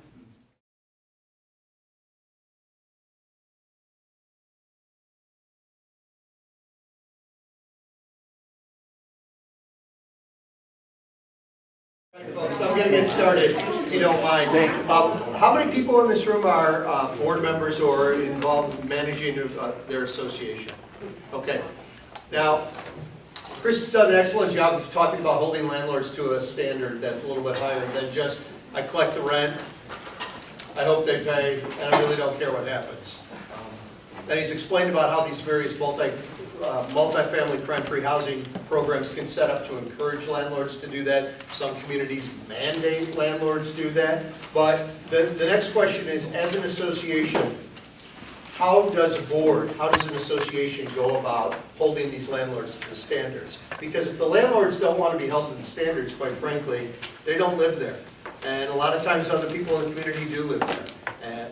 Folks, I'm going to get started, if you don't mind. How many people in this room are board members or involved in managing their association? Okay. Now, Chris has done an excellent job of talking about holding landlords to a standard that's a little bit higher than just, I collect the rent, I hope they pay, and I really don't care what happens. And he's explained about how these various multifamily crime-free housing programs can set up to encourage landlords to do that. Some communities mandate landlords do that. But the next question is, as an association, how does an association go about holding these landlords to the standards? Because if the landlords don't want to be held to the standards, quite frankly, they don't live there. And a lot of times other people in the community do live there.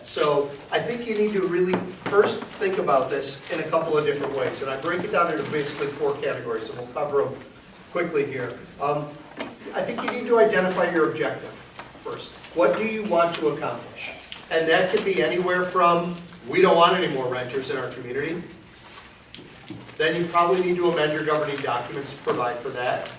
So I think you need to really first think about this in a couple of different ways. And I break it down into basically 4 categories, and we'll cover them quickly here. I think you need to identify your objective first. What do you want to accomplish? And that could be anywhere from, we don't want any more renters in our community. Then you probably need to amend your governing documents to provide for that.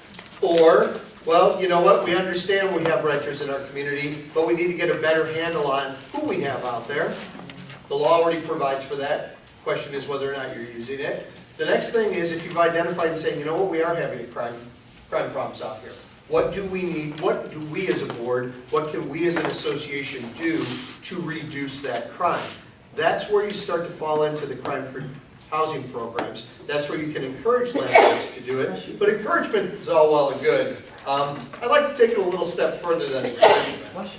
Or, well, you know what, we understand we have renters in our community, but we need to get a better handle on who we have out there. The law already provides for that. Question is whether or not you're using it. The next thing is if you've identified and saying, you know what, we are having a crime problems out here. What do we need, what do we as a board, what can we as an association do to reduce that crime? That's where you start to fall into the crime-free housing programs. That's where you can encourage landlords to do it. But encouragement is all well and good. I'd like to take it a little step further than encouragement.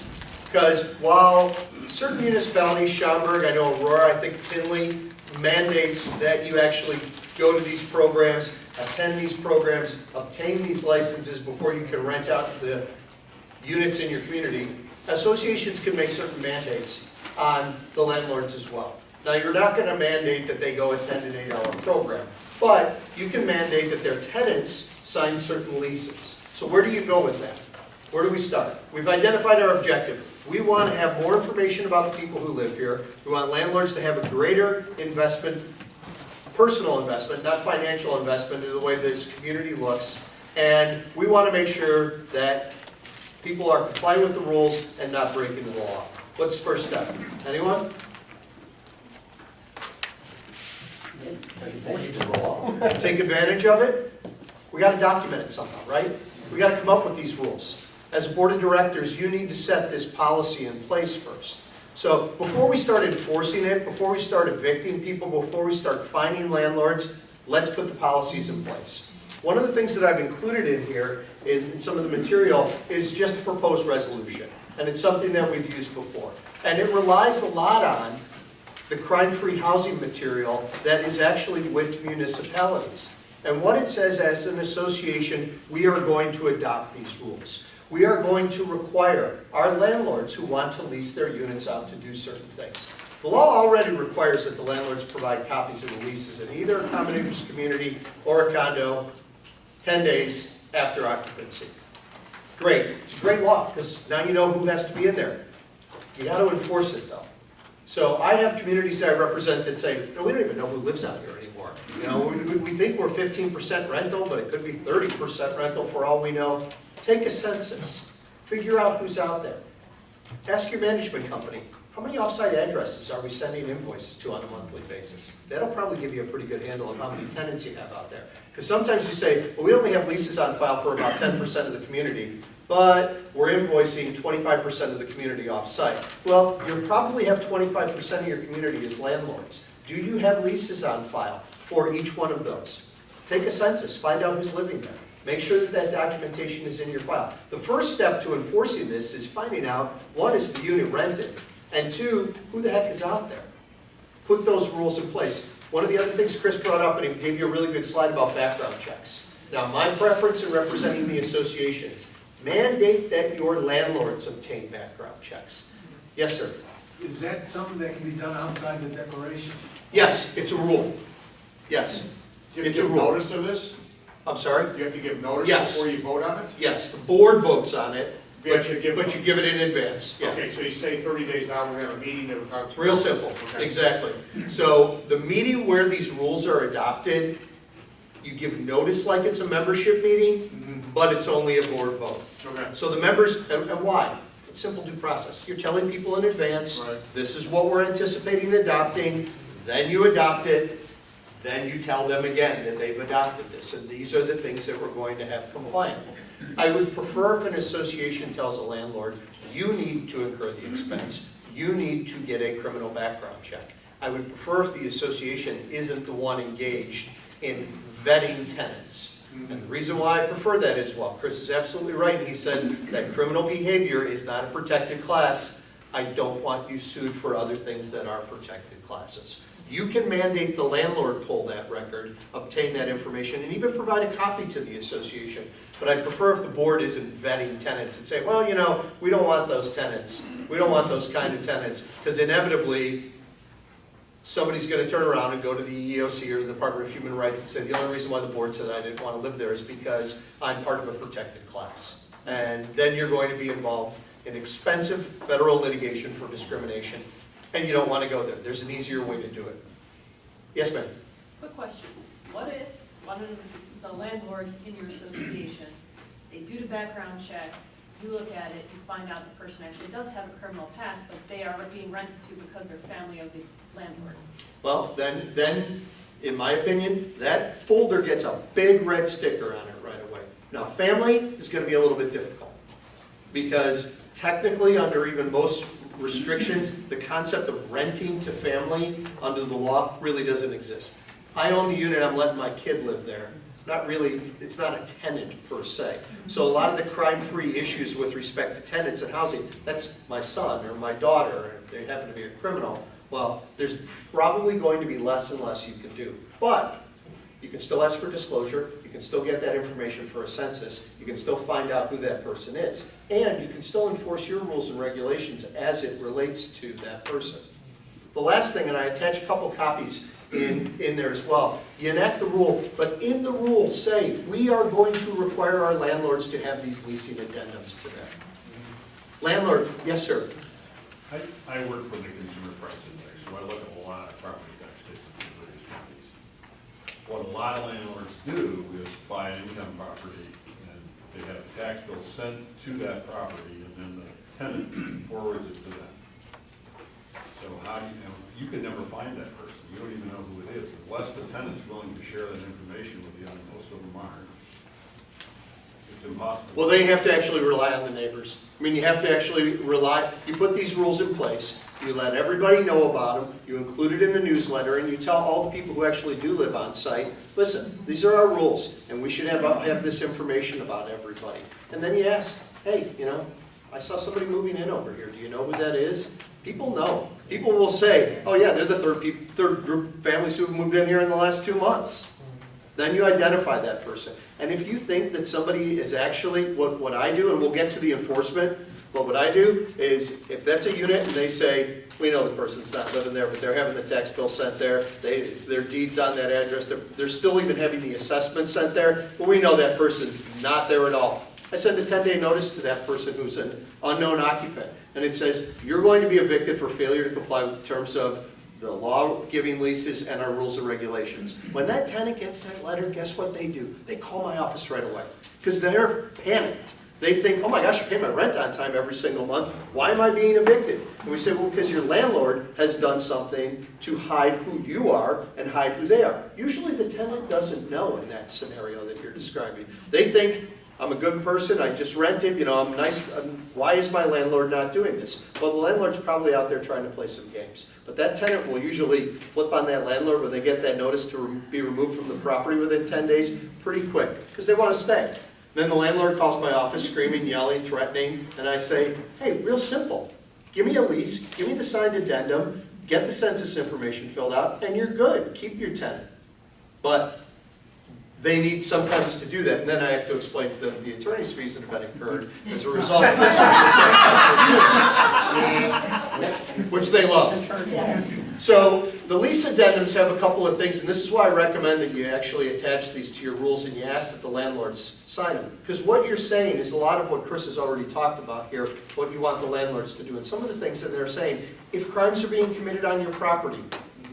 Because while certain municipalities, Schaumburg, I know Aurora, I think Tinley, mandates that you actually go to these programs, attend these programs, obtain these licenses before you can rent out the units in your community, associations can make certain mandates on the landlords as well. Now, you're not going to mandate that they go attend an 8-hour program, but you can mandate that their tenants sign certain leases. So where do you go with that? Where do we start? We've identified our objective. We want to have more information about the people who live here. We want landlords to have a greater investment, personal investment, not financial investment in the way this community looks. And we want to make sure that people are complying with the rules and not breaking the law. What's the first step? Anyone? Take advantage of it. We got to document it somehow, right? We got to come up with these rules. As a board of directors, you need to set this policy in place first. So before we start enforcing it, before we start evicting people, before we start fining landlords, let's put the policies in place. One of the things that I've included in here, in some of the material, is just a proposed resolution. And it's something that we've used before. And it relies a lot on the crime-free housing material that is actually with municipalities. And what it says, as an association, we are going to adopt these rules. We are going to require our landlords who want to lease their units out to do certain things. The law already requires that the landlords provide copies of the leases in either a common interest community or a condo 10 days after occupancy. Great. It's a great law, because now you know who has to be in there. You got to enforce it, though. So I have communities that I represent that say, no, we don't even know who lives out here anymore. You know, we think we're 15% rental, but it could be 30% rental for all we know. Take a census. Figure out who's out there. Ask your management company, how many off-site addresses are we sending invoices to on a monthly basis? That'll probably give you a pretty good handle of how many tenants you have out there. Because sometimes you say, well, we only have leases on file for about 10% of the community, but we're invoicing 25% of the community off-site. Well, you probably have 25% of your community as landlords. Do you have leases on file for each one of those? Take a census. Find out who's living there. Make sure that that documentation is in your file. The first step to enforcing this is finding out, one, is the unit rented? And two, who the heck is out there? Put those rules in place. One of the other things Chris brought up, and he gave you a really good slide about background checks. Now, my preference in representing the associations, mandate that your landlords obtain background checks. Yes, sir? Is that something that can be done outside the declaration? Yes, it's a rule. Yes, Do you have it's to a give rule. notice of this? I'm sorry? Do you have to give notice Yes. before you vote on it? Yes, the board votes on it, You have to give but you give it in advance. Yeah. Okay, so you say 30 days out, we're going to have a meeting of... It's real simple, Okay. exactly. So the meeting where these rules are adopted, you give notice like it's a membership meeting, but it's only a board vote. Okay. So the members, and why? It's simple due process. You're telling people in advance, Right. this is what we're anticipating adopting, then you adopt it, then you tell them again that they've adopted this, and these are the things that we're going to have compliant. I would prefer if an association tells a landlord, you need to incur the expense, you need to get a criminal background check. I would prefer if the association isn't the one engaged in vetting tenants. And the reason why I prefer that is, well, Chris is absolutely right, and he says that criminal behavior is not a protected class. I don't want you sued for other things that are protected classes. You can mandate the landlord pull that record, obtain that information, and even provide a copy to the association. But I prefer if the board isn't vetting tenants and say, well, you know, we don't want those tenants. We don't want those kind of tenants. Because inevitably, somebody's going to turn around and go to the EEOC or the Department of Human Rights and say, the only reason why the board said I didn't want to live there is because I'm part of a protected class. And then you're going to be involved in expensive federal litigation for discrimination, and you don't want to go there. There's an easier way to do it. Yes, ma'am? Quick question. What if one of the landlords in your association, they do the background check, you look at it, you find out the person actually does have a criminal past, but they are being rented to because they're family of the landlord? Well, then, in my opinion, that folder gets a big red sticker on it right away. Now, family is going to be a little bit difficult, because technically, under even most restrictions, the concept of renting to family under the law really doesn't exist. I own the unit, I'm letting my kid live there. Not really, it's not a tenant per se. So a lot of the crime-free issues with respect to tenants and housing, that's my son or my daughter, and they happen to be a criminal, well, there's probably going to be less and less you can do. But you can still ask for disclosure, you can still get that information for a census, you can still find out who that person is, and you can still enforce your rules and regulations as it relates to that person. The last thing, and I attach a couple copies in there as well, you enact the rule, but in the rule say, we are going to require our landlords to have these leasing addendums to them. Landlord, yes sir. I work for the Consumer Price Index, so I look at a lot of property tax statements in various counties. What a lot of landlords do is buy an income property, and they have a tax bill sent to that property, and then the tenant forwards it to them. So how do you can never find that person. You don't even know who it is, unless the tenant's willing to share that information with you, and most of them aren't. It's impossible. Well, they have to actually rely on the neighbors. I mean, you have to actually rely, you put these rules in place, you let everybody know about them, you include it in the newsletter, and you tell all the people who actually do live on site, listen, these are our rules, and we should have this information about everybody. And then you ask, hey, I saw somebody moving in over here. Do you know who that is? People know. People will say, oh yeah, they're the third group of families who have moved in here in the last 2 months. Then you identify that person. And if you think that somebody is actually, what I do, and we'll get to the enforcement, but what I do is, if that's a unit and they say, we know the person's not living there, but they're having the tax bill sent there, their deed's on that address, they're still even having the assessment sent there, but we know that person's not there at all. I send a 10-day notice to that person who's an unknown occupant, and it says, you're going to be evicted for failure to comply with the terms of the law giving leases and our rules and regulations. When that tenant gets that letter, guess what they do? They call my office right away, because they're panicked. They think, oh my gosh, I pay my rent on time every single month. Why am I being evicted? And we say, well, because your landlord has done something to hide who you are and hide who they are. Usually the tenant doesn't know in that scenario that you're describing. They think, I'm a good person, I just rented, I'm nice, why is my landlord not doing this? Well, the landlord's probably out there trying to play some games. But that tenant will usually flip on that landlord when they get that notice to be removed from the property within 10 days pretty quick, because they want to stay. Then the landlord calls my office screaming, yelling, threatening, and I say, hey, real simple. Give me a lease, give me the signed addendum, get the census information filled out, and you're good. Keep your tenant. But they need sometimes to do that, and then I have to explain to them the attorney's fees that have been incurred as a result of this assessment, which they love. So the lease addendums have a couple of things, and this is why I recommend that you actually attach these to your rules and you ask that the landlords sign them. Because what you're saying is a lot of what Chris has already talked about here, what you want the landlords to do. And some of the things that they're saying, if crimes are being committed on your property,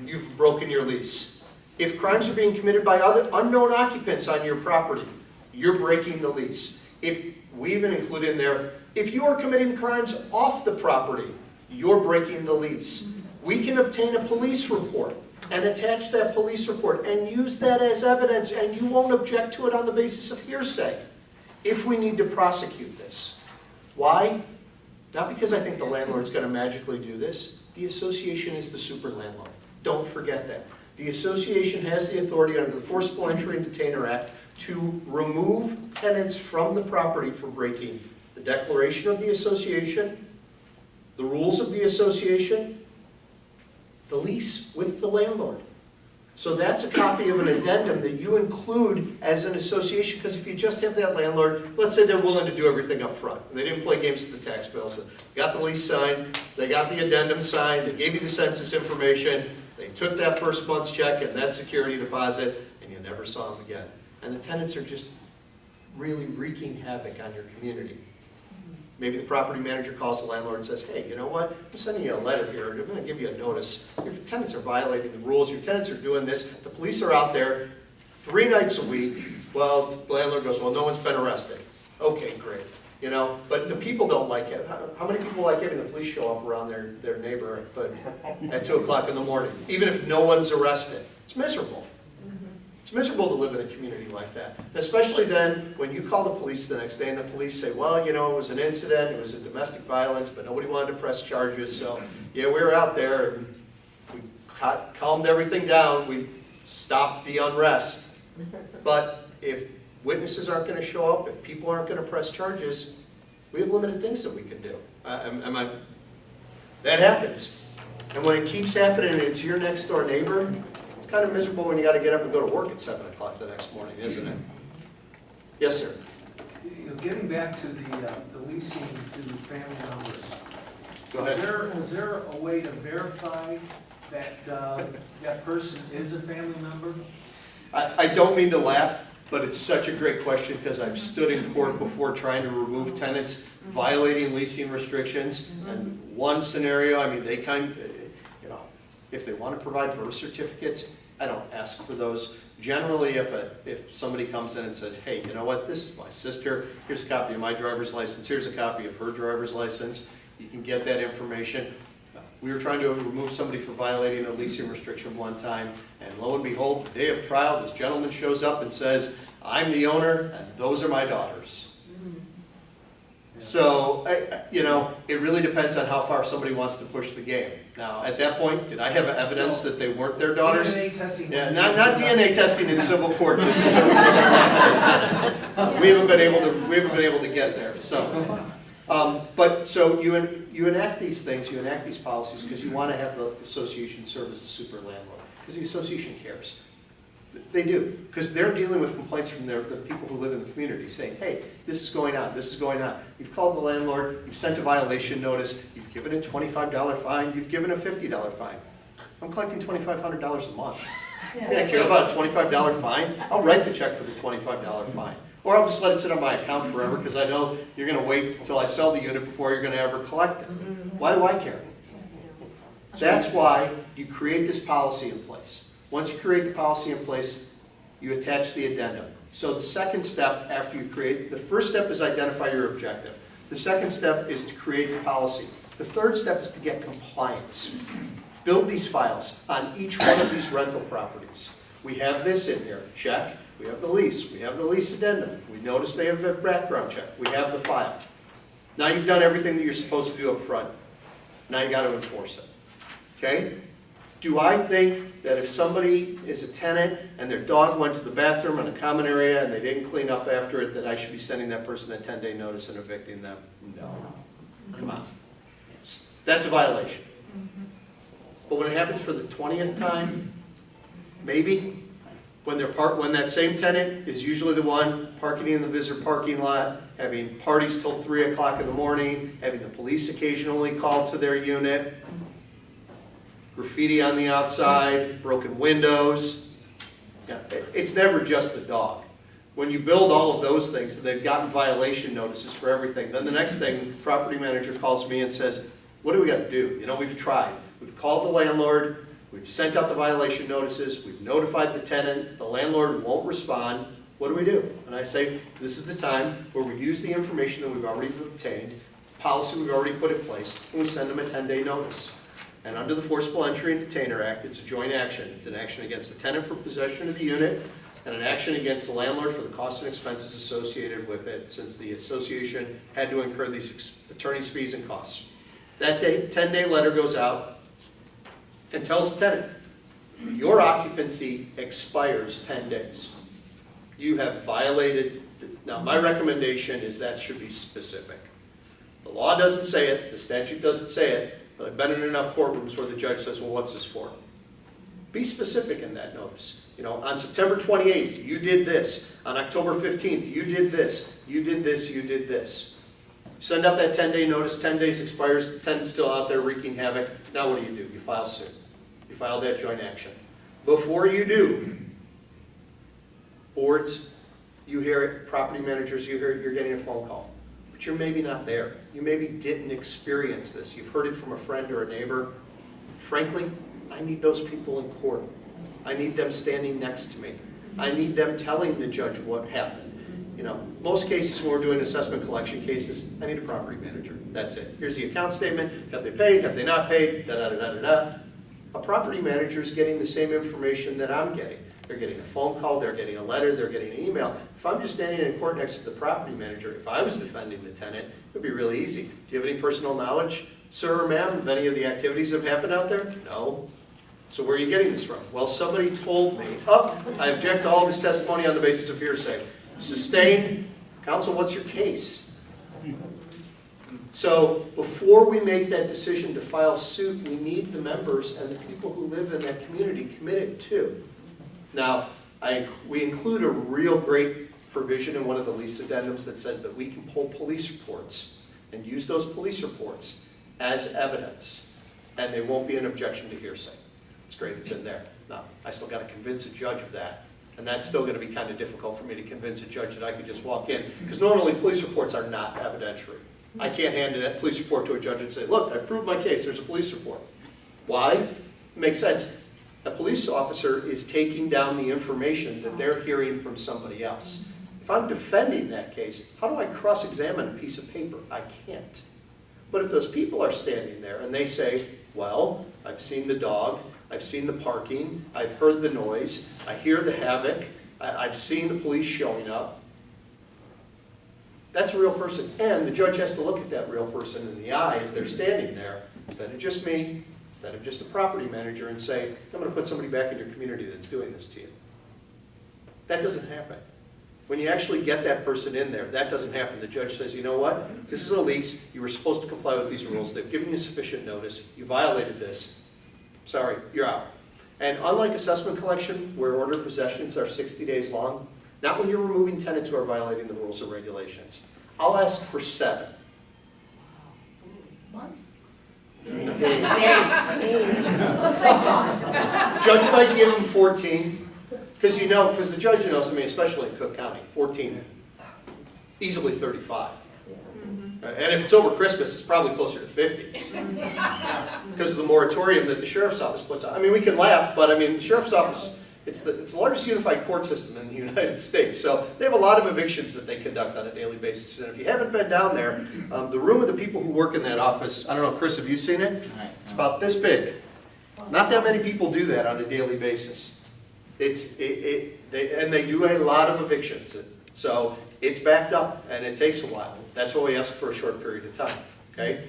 you've broken your lease. If crimes are being committed by other unknown occupants on your property, you're breaking the lease. If we even include in there, if you are committing crimes off the property, you're breaking the lease. We can obtain a police report and attach that police report and use that as evidence, and you won't object to it on the basis of hearsay if we need to prosecute this. Why? Not because I think the landlord's going to magically do this. The association is the super landlord. Don't forget that. The association has the authority under the Forcible Entry and Detainer Act to remove tenants from the property for breaking the declaration of the association, the rules of the association, the lease with the landlord. So that's a copy of an addendum that you include as an association, because if you just have that landlord, let's say they're willing to do everything up front. They didn't play games with the tax bills. They got the lease signed, they got the addendum signed, they gave you the census information, they took that first month's check and that security deposit, and you never saw them again. And the tenants are just really wreaking havoc on your community. Maybe the property manager calls the landlord and says, hey, you know what, I'm sending you a letter here, I'm gonna give you a notice. Your tenants are violating the rules, your tenants are doing this, the police are out there 3 nights a week. Well, the landlord goes, well, no one's been arrested. Okay, great. You know, but the people don't like it. How many people like having the police show up around their neighbor at 2 o'clock in the morning, even if no one's arrested? It's miserable. It's miserable to live in a community like that. Especially then, when you call the police the next day and the police say, well, you know, it was an incident, it was a domestic violence, but nobody wanted to press charges, so yeah, we were out there and we calmed everything down, we stopped the unrest. But if witnesses aren't going to show up, if people aren't going to press charges, we have limited things that we can do. That happens. And when it keeps happening and it's your next door neighbor, it's kind of miserable when you got to get up and go to work at 7 o'clock the next morning, isn't it? Yes, sir. You know, getting back to the leasing to family members. Go ahead. Is there a way to verify that that person is a family member? I don't mean to laugh, but it's such a great question because I've stood in court before trying to remove tenants violating leasing restrictions. And one scenario, I mean, they you know, if they want to provide birth certificates, I don't ask for those. Generally, if somebody comes in and says, hey, you know what, this is my sister, here's a copy of my driver's license, here's a copy of her driver's license, you can get that information. We were trying to remove somebody for violating a leasing restriction one time, and lo and behold, the day of trial, this gentleman shows up and says, I'm the owner, and those are my daughters. So, you know, it really depends on how far somebody wants to push the game. Now, at that point, did I have evidence that they weren't their daughters? DNA testing. Yeah, not DNA testing in civil court to determine whether we haven't been able to get there. So, but so you enact these things, you enact these policies because you want to have the association serve as the super landlord, because the association cares. They do, because they're dealing with complaints from the people who live in the community saying, hey, this is going on, this is going on. You've called the landlord, you've sent a violation notice, you've given a $25 fine, you've given a $50 fine. I'm collecting $2,500 a month. Think I care about a $25 fine? I'll write the check for the $25 fine. Or I'll just let it sit on my account forever because I know you're going to wait until I sell the unit before you're going to ever collect it. Why do I care? That's why you create this policy in place. Once you create the policy in place, you attach the addendum. So the second step after you create, the first step is identify your objective. The second step is to create the policy. The third step is to get compliance. Build these files on each one of these rental properties. We have this in here, check. We have the lease. We have the lease addendum. We notice they have a background check. We have the file. Now you've done everything that you're supposed to do up front. Now you got to enforce it. Okay? Do I think that if somebody is a tenant and their dog went to the bathroom in a common area and they didn't clean up after it, that I should be sending that person a 10-day notice and evicting them? No. Come on. That's a violation. But when it happens for the 20th time, maybe, when that same tenant is usually the one parking in the visitor parking lot, having parties till 3 o'clock in the morning, having the police occasionally call to their unit, graffiti on the outside, broken windows. Yeah, it's never just the dog. When you build all of those things, and they've gotten violation notices for everything, then the next thing, the property manager calls me and says, what do we got to do? You know, we've tried. We've called the landlord, we've sent out the violation notices, we've notified the tenant, the landlord won't respond. What do we do? And I say, this is the time where we use the information that we've already obtained, policy we've already put in place, and we send them a 10-day notice. And under the Forcible Entry and Detainer Act, it's a joint action. It's an action against the tenant for possession of the unit, and an action against the landlord for the costs and expenses associated with it, since the association had to incur these attorney's fees and costs. That 10-day letter goes out and tells the tenant, your occupancy expires 10 days. You have violated, now my recommendation is that should be specific. The law doesn't say it, the statute doesn't say it, but I've been in enough courtrooms where the judge says, well, what's this for? Be specific in that notice. You know, on September 28th, you did this. On October 15th, you did this. You did this, you did this. Send out that 10-day notice, 10 days expires, the tenant's still out there wreaking havoc. Now what do? You file suit. You file that joint action. Before you do, boards, you hear it, property managers, you hear it, you're getting a phone call. but you're maybe not there. You maybe didn't experience this. You've heard it from a friend or a neighbor. Frankly, I need those people in court. I need them standing next to me. I need them telling the judge what happened. You know, most cases when we're doing assessment collection cases, I need a property manager. That's it. Here's the account statement. Have they paid? Have they not paid? Da-da-da-da-da. A property manager is getting the same information that I'm getting. They're getting a phone call, they're getting a letter, they're getting an email. If I'm just standing in court next to the property manager, if I was defending the tenant, it would be really easy. Do you have any personal knowledge, sir or ma'am, of any of the activities that have happened out there? No. So where are you getting this from? Well, somebody told me. Oh, I object to all of this testimony on the basis of hearsay. Sustained. Counsel, what's your case? So before we make that decision to file suit, we need the members and the people who live in that community committed too. Now, we include a real great provision in one of the lease addendums that says that we can pull police reports and use those police reports as evidence, and there won't be an objection to hearsay. It's great, it's in there. Now, I still got to convince a judge of that, and that's still going to be kind of difficult for me to convince a judge that I could just walk in, because normally police reports are not evidentiary. I can't hand a police report to a judge and say, look, I've proved my case, there's a police report. Why? It makes sense. A police officer is taking down the information that they're hearing from somebody else. If I'm defending that case, how do I cross-examine a piece of paper? I can't. But if those people are standing there and they say, well, I've seen the dog, I've seen the parking, I've heard the noise, I hear the havoc, I've seen the police showing up, that's a real person. And the judge has to look at that real person in the eye as they're standing there, instead of just me, instead of just a property manager, and say, I'm going to put somebody back in your community that's doing this to you. That doesn't happen. When you actually get that person in there, that doesn't happen. The judge says, you know what? This is a lease. You were supposed to comply with these rules. They've given you sufficient notice. You violated this. Sorry, you're out. And unlike assessment collection, where order of possessions are 60 days long, not when you're removing tenants who are violating the rules or regulations. I'll ask for 7. Months? Judge might give them 14. Because the judge knows, I mean, especially in Cook County, 14, easily 35. And if it's over Christmas, it's probably closer to 50. Because of the moratorium that the sheriff's office puts out. I mean, we can laugh, but I mean, the sheriff's office, it's the largest unified court system in the United States. So they have a lot of evictions that they conduct on a daily basis. And if you haven't been down there, the room of the people who work in that office, I don't know, Chris, have you seen it? It's about this big. Not that many people do that on a daily basis. And they do a lot of evictions. So it's backed up, and it takes a while. That's why we ask for a short period of time, okay?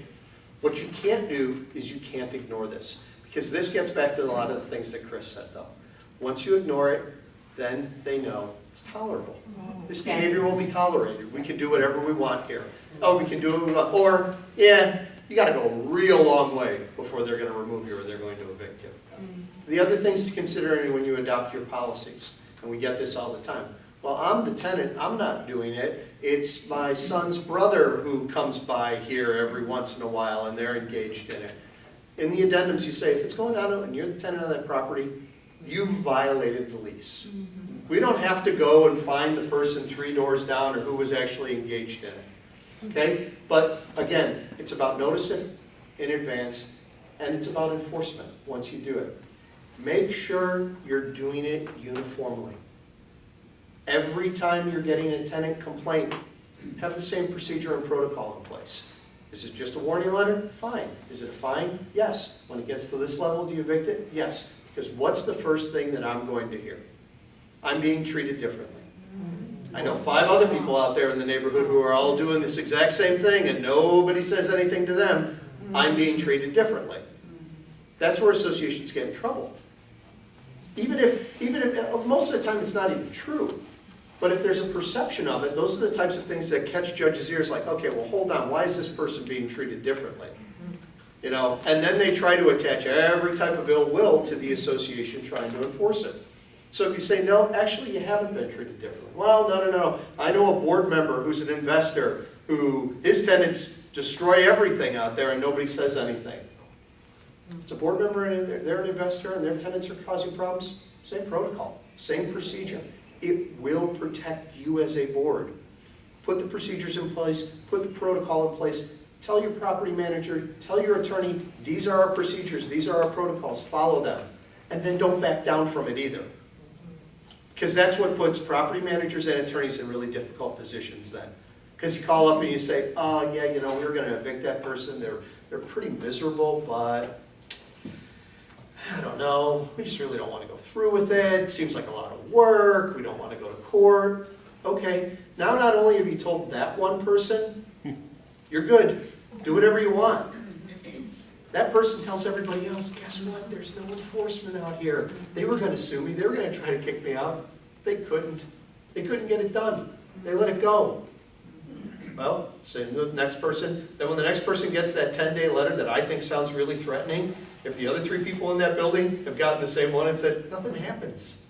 What you can't do is you can't ignore this, because this gets back to a lot of the things that Chris said, though. Once you ignore it, then they know it's tolerable. This behavior will be tolerated. We can do whatever we want here. Oh, we can do what we want. Or, yeah, you got to go a real long way before they're going to remove you or they're going to evict you. The other things to consider when you adopt your policies, and we get this all the time. Well, I'm the tenant, I'm not doing it. It's my son's brother who comes by here every once in a while and they're engaged in it. In the addendums you say, if it's going on and you're the tenant of that property, you've violated the lease. We don't have to go and find the person 3 doors down or who was actually engaged in it. Okay? But again, it's about noticing in advance and it's about enforcement once you do it. Make sure you're doing it uniformly. Every time you're getting a tenant complaint, have the same procedure and protocol in place. Is it just a warning letter? Fine. Is it a fine? Yes. When it gets to this level, do you evict it? Yes. Because what's the first thing that I'm going to hear? I'm being treated differently. I know 5 other people out there in the neighborhood who are all doing this exact same thing and nobody says anything to them. I'm being treated differently. That's where associations get in trouble. Even if most of the time it's not even true. But if there's a perception of it, those are the types of things that catch judges' ears like, okay, well, hold on, why is this person being treated differently? You know, and then they try to attach every type of ill will to the association trying to enforce it. So if you say, no, actually you haven't been treated differently. Well, no. I know a board member who's an investor who his tenants destroy everything out there and nobody says anything. It's a board member and they're an investor and their tenants are causing problems. Same protocol, same procedure. It will protect you as a board. put the procedures in place, put the protocol in place, tell your property manager, tell your attorney, these are our procedures, these are our protocols, follow them. And then don't back down from it either. Because that's what puts property managers and attorneys in really difficult positions then. Because you call up and you say, oh yeah, you know, we're going to evict that person, they're pretty miserable, but I don't know, we just really don't want to go through with it. It seems like a lot of work, we don't want to go to court. Okay, now not only have you told that one person, you're good, do whatever you want. That person tells everybody else, guess what, there's no enforcement out here. They were going to sue me, they were going to try to kick me out. They couldn't get it done. They let it go. Well, say the next person, then when the next person gets that 10-day letter that I think sounds really threatening, if the other 3 people in that building have gotten the same one and said, nothing happens,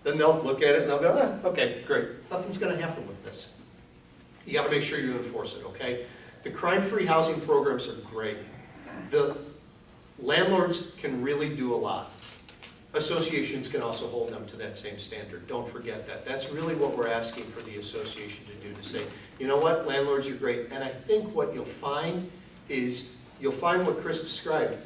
then they'll look at it and they'll go, okay, great, nothing's going to happen with this. You got to make sure you enforce it, okay? The crime-free housing programs are great. The landlords can really do a lot. Associations can also hold them to that same standard. Don't forget that. That's really what we're asking for the association to do, to say, you know what, landlords are great. And I think what you'll find is, you'll find what Chris described.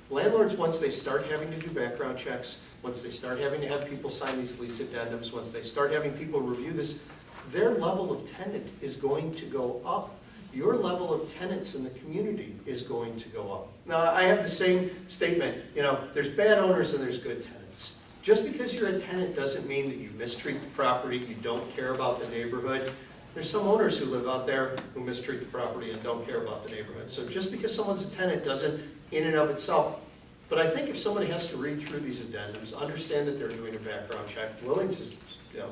Landlords, once they start having to do background checks, once they start having to have people sign these lease addendums, once they start having people review this, their level of tenant is going to go up. Your level of tenants in the community is going to go up. Now, I have the same statement, you know, there's bad owners and there's good tenants. Just because you're a tenant doesn't mean that you mistreat the property, you don't care about the neighborhood. There's some owners who live out there who mistreat the property and don't care about the neighborhood. So just because someone's a tenant doesn't, in and of itself. But I think if somebody has to read through these addendums, understand that they're doing a background check, willing to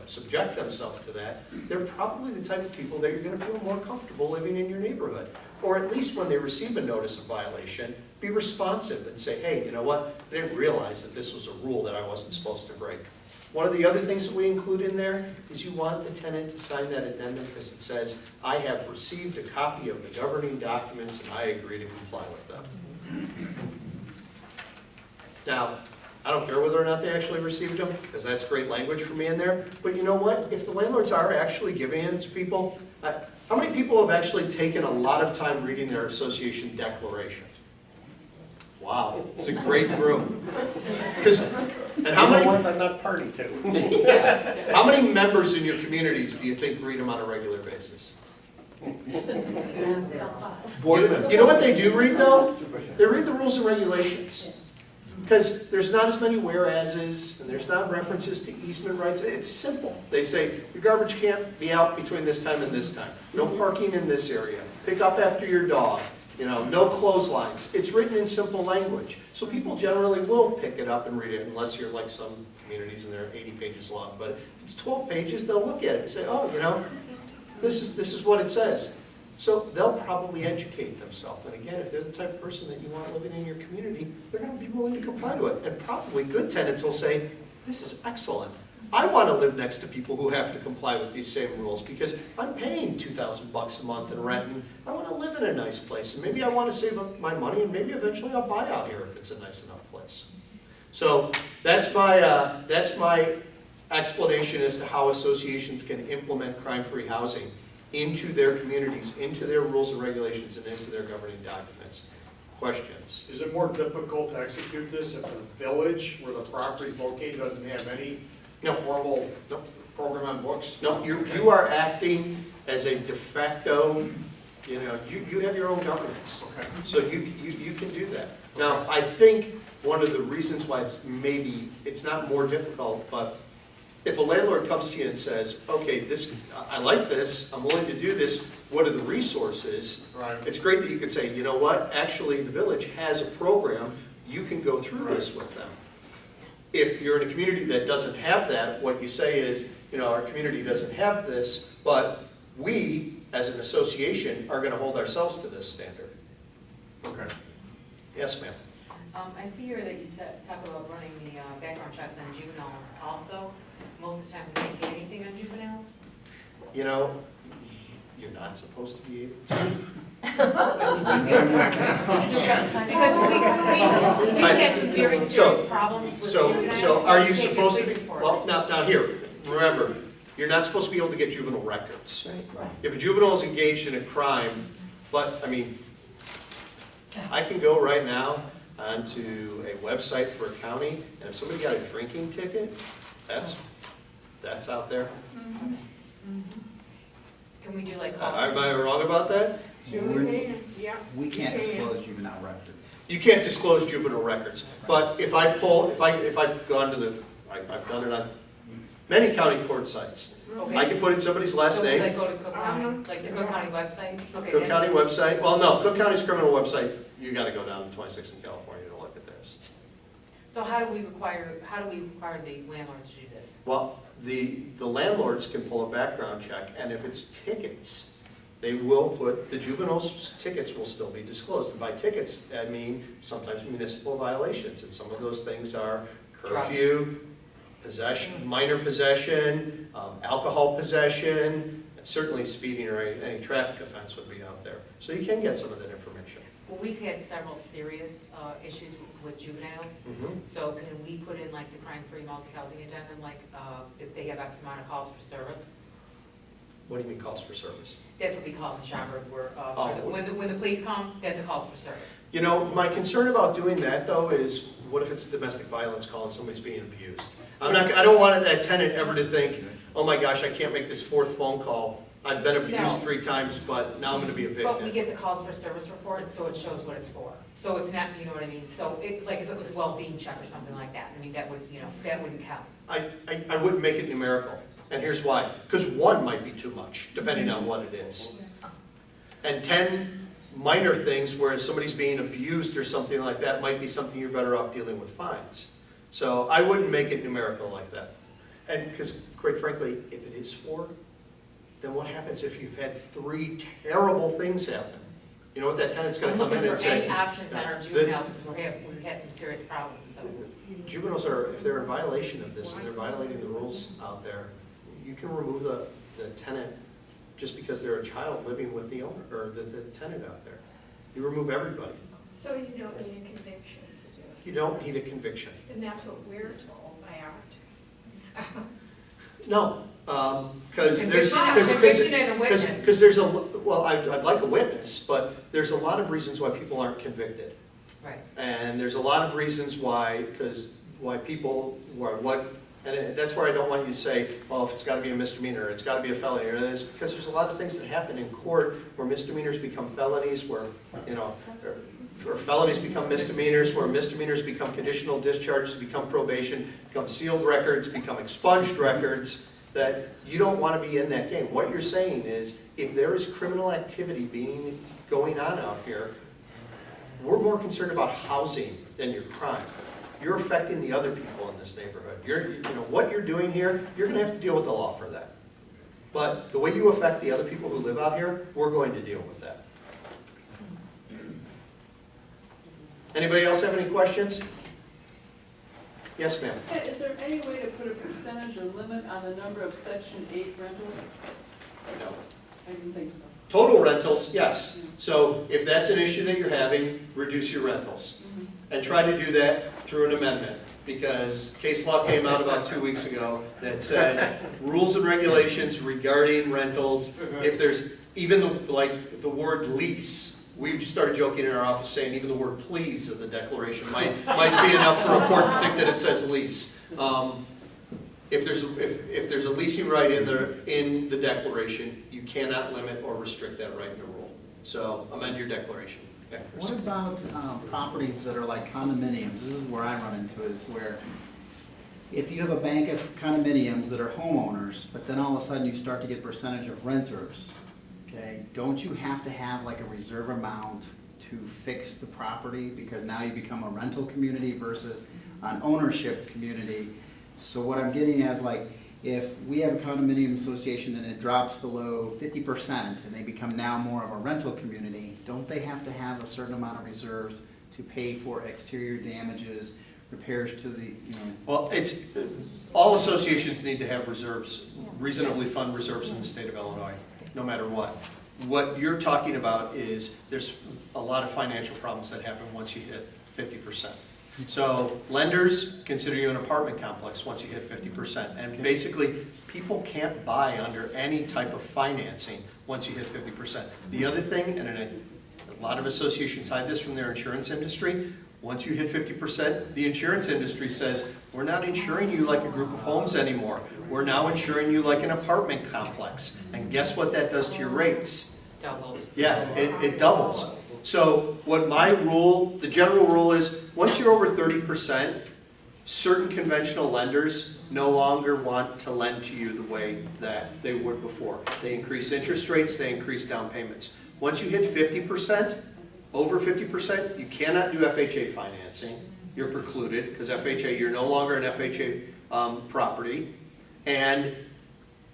subject themselves to that, they're probably the type of people that you're going to feel more comfortable living in your neighborhood. Or at least when they receive a notice of violation, be responsive and say, hey, you know what, I didn't realize that this was a rule that I wasn't supposed to break. One of the other things that we include in there is you want the tenant to sign that addendum because it says, I have received a copy of the governing documents and I agree to comply with them. Now, I don't care whether or not they actually received them, because that's great language for me in there. But you know what? If the landlords are actually giving it to people, how many people have actually taken a lot of time reading their association declaration? Wow, it's a great group. And how many ones I'm not party to? How many members in your communities do you think read them on a regular basis? Board members. You know what they do read though? They read the rules and regulations. Because there's not as many whereases, and there's not references to easement rights. It's simple. They say, your garbage can't be out between this time and this time. No parking in this area. Pick up after your dog. You know, no clotheslines. It's written in simple language. So people generally will pick it up and read it, unless you're like some communities and they're 80 pages long. But if it's 12 pages, they'll look at it and say, oh, you know, this is what it says. So they'll probably educate themselves. And again, if they're the type of person that you want living in your community, they're going to be willing to comply to it. And probably good tenants will say, this is excellent. I want to live next to people who have to comply with these same rules because I'm paying $2,000 a month in rent and I want to live in a nice place. And maybe I want to save up my money and maybe eventually I'll buy out here if it's a nice enough place. So that's my explanation as to how associations can implement crime-free housing into their communities, into their rules and regulations, and into their governing documents. Questions? Is it more difficult to execute this if the village where the property is located doesn't have any formal program on books? No, you are acting as a de facto, you know, you have your own governance. Okay. So you can do that. Now, I think one of the reasons why it's not more difficult, but if a landlord comes to you and says, okay, I like this, I'm willing to do this, what are the resources? Right. It's great that you could say, you know what, actually the village has a program, you can go through this with them. If you're in a community that doesn't have that, what you say is, you know, our community doesn't have this, but we, as an association, are going to hold ourselves to this standard. Okay. Yes, ma'am. I see here that you talk about running the background checks on juveniles also. Most of the time we can't get anything on juveniles. You know, you're not supposed to be able to. Because we have some very serious problems with juveniles. So are you They get supposed to be, police report. well, now here, remember, You're not supposed to be able to get juvenile records. Right. If a juvenile is engaged in a crime, but, I mean, I can go right now onto a website for a county, and if somebody got a drinking ticket, that's out there. Can we do like? Am I wrong about that? We can't disclose juvenile records. You can't disclose juvenile records, but if I've gone to I've done it on many county court sites. Okay. I can put in somebody's last So name. like go to Cook County, like the Cook County website? Okay. Cook then- County website, well, no, Cook County's criminal website, you gotta go down to 26 in California to look at theirs. So how do we require the landlords to do this? Well, the landlords can pull a background check, and if it's tickets, they will put, the juveniles' tickets will still be disclosed. And by tickets, I mean sometimes municipal violations, and some of those things are curfew, possession, minor possession, alcohol possession, certainly speeding or any traffic offense would be out there. So you can get some of that information. Well, we've had several serious issues with juveniles. So can we put in like the crime-free multi-housing agenda, like if they have X amount of calls for service? What do you mean calls for service? That's what we call it in Schaumburg, where when the police come, that's a calls for service. You know, my concern about doing that though is, what if it's a domestic violence call and somebody's being abused? I don't want that tenant ever to think, oh my gosh, I can't make this 4th phone call. I've been abused 3 times, but now I'm gonna be a victim. But we get the calls for service report, so it shows what it's for. So it's not, you know what I mean? So like if it was a well-being check or something like that, I mean, that would, that wouldn't count. I wouldn't make it numerical, and here's why. Because 1 might be too much, depending on what it is. And 10 minor things where somebody's being abused or something like that might be something you're better off dealing with fines. So I wouldn't make it numerical like that. And because, quite frankly, if it is 4, then what happens if you've had 3 terrible things happen? You know what, that tenant's going to come in and say... I'm looking for any options on our juveniles, because we've had some serious problems, so. Juveniles are, if they're in violation of this and they're violating the rules out there, you can remove the tenant just because they're a child living with the owner, or the tenant out there. You remove everybody. So you don't need a conviction to do it? You don't need a conviction. And that's what we're told by art. No, because there's, Conviction and a witness. because there's a, well, I'd like a witness, but there's a lot of reasons why people aren't convicted. Right. And there's a lot of reasons why, and that's where I don't want you to say, well, if it's got to be a misdemeanor, it's got to be a felony, or this, because there's a lot of things that happen in court where misdemeanors become felonies, where, or felonies become misdemeanors, where misdemeanors become conditional discharges, become probation, become sealed records, become expunged records, that you don't want to be in that game. What you're saying is, if there is criminal activity going on out here, we're more concerned about housing than your crime. You're affecting the other people in this neighborhood. What you're doing here, you're going to have to deal with the law for that. But the way you affect the other people who live out here, we're going to deal with that. Anybody else have any questions? Yes, ma'am. Is there any way to put a percentage or limit on the number of Section 8 rentals? No. I didn't think so. Total rentals, yes. So if that's an issue that you're having, reduce your rentals. And try to do that through an amendment, because case law came out about 2 weeks ago that said rules and regulations regarding rentals, if there's even the word lease, we started joking in our office saying even the word please in the declaration might be enough for a court to think that it says lease. If there's a leasing right in the declaration, you cannot limit or restrict that right in a rule. So amend your declaration. What about properties that are like condominiums? This is where I run into it, is where if you have a bank of condominiums that are homeowners, but then all of a sudden you start to get percentage of renters, okay, don't you have to have like a reserve amount to fix the property? Because now you become a rental community versus an ownership community. So what I'm getting at is, like, if we have a condominium association and it drops below 50% and they become now more of a rental community, don't they have to have a certain amount of reserves to pay for exterior damages, repairs to the, Well, all associations need to have reserves, reasonably fund reserves in the state of Illinois, no matter what. What you're talking about is there's a lot of financial problems that happen once you hit 50%. So lenders consider you an apartment complex once you hit 50%. And basically, people can't buy under any type of financing once you hit 50%. The other thing, and a lot of associations hide this from their insurance industry, once you hit 50%, the insurance industry says, we're not insuring you like a group of homes anymore. We're now insuring you like an apartment complex. And guess what that does to your rates? Doubles. Yeah, it doubles. So what my rule, the general rule is, once you're over 30%, certain conventional lenders no longer want to lend to you the way that they would before. They increase interest rates, they increase down payments. Once you hit 50%, over 50%, you cannot do FHA financing. You're precluded, because FHA, you're no longer an FHA property. And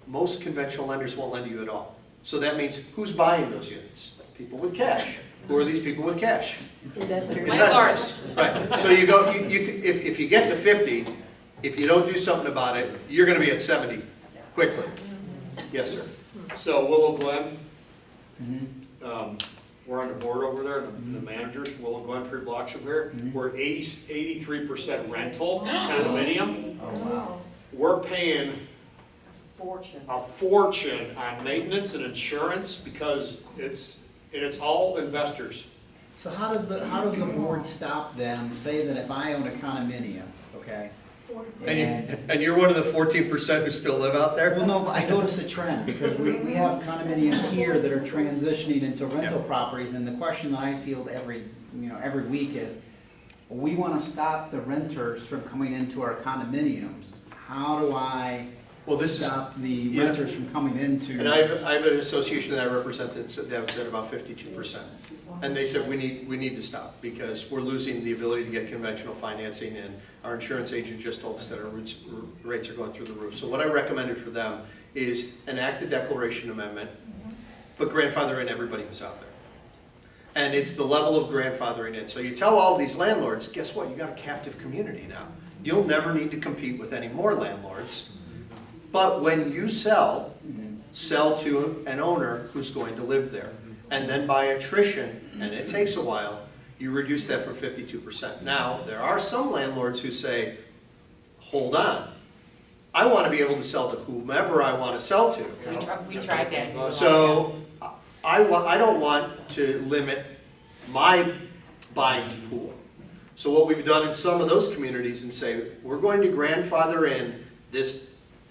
most conventional lenders won't lend to you at all. So that means, who's buying those units? People with cash. Who are these people with cash? Investors. Right. So you go, if you get to 50, if you don't do something about it, you're going to be at 70 quickly. Yes, sir. So Willow Glen, we're on the board over there, the managers, Willow Glen, 3 blocks from here. We're 83% rental condominium. Oh, wow. We're paying Fortune. a fortune on maintenance and insurance because it's all investors. So how does the board stop them, say that if I own a condominium, okay? And you're one of the 14% who still live out there? Well, no, but I notice a trend, because we have condominiums here that are transitioning into rental properties, and the question that I field every week is, we want to stop the renters from coming into our condominiums. How do I stop the renters from coming into? And I have an association that I represent that said about 52%. And they said we need to stop because we're losing the ability to get conventional financing, and our insurance agent just told us that our rates are going through the roof. So what I recommended for them is enact the declaration amendment, but grandfather in everybody who's out there. And it's the level of grandfathering in. So you tell all these landlords, guess what? You got a captive community now. You'll never need to compete with any more landlords. But when you sell to an owner who's going to live there. And then by attrition, and it takes a while, you reduce that from 52%. Now, there are some landlords who say, hold on, I want to be able to sell to whomever I want to sell to. We tried that. So I don't want to limit my buying pool. So what we've done in some of those communities and say, we're going to grandfather in this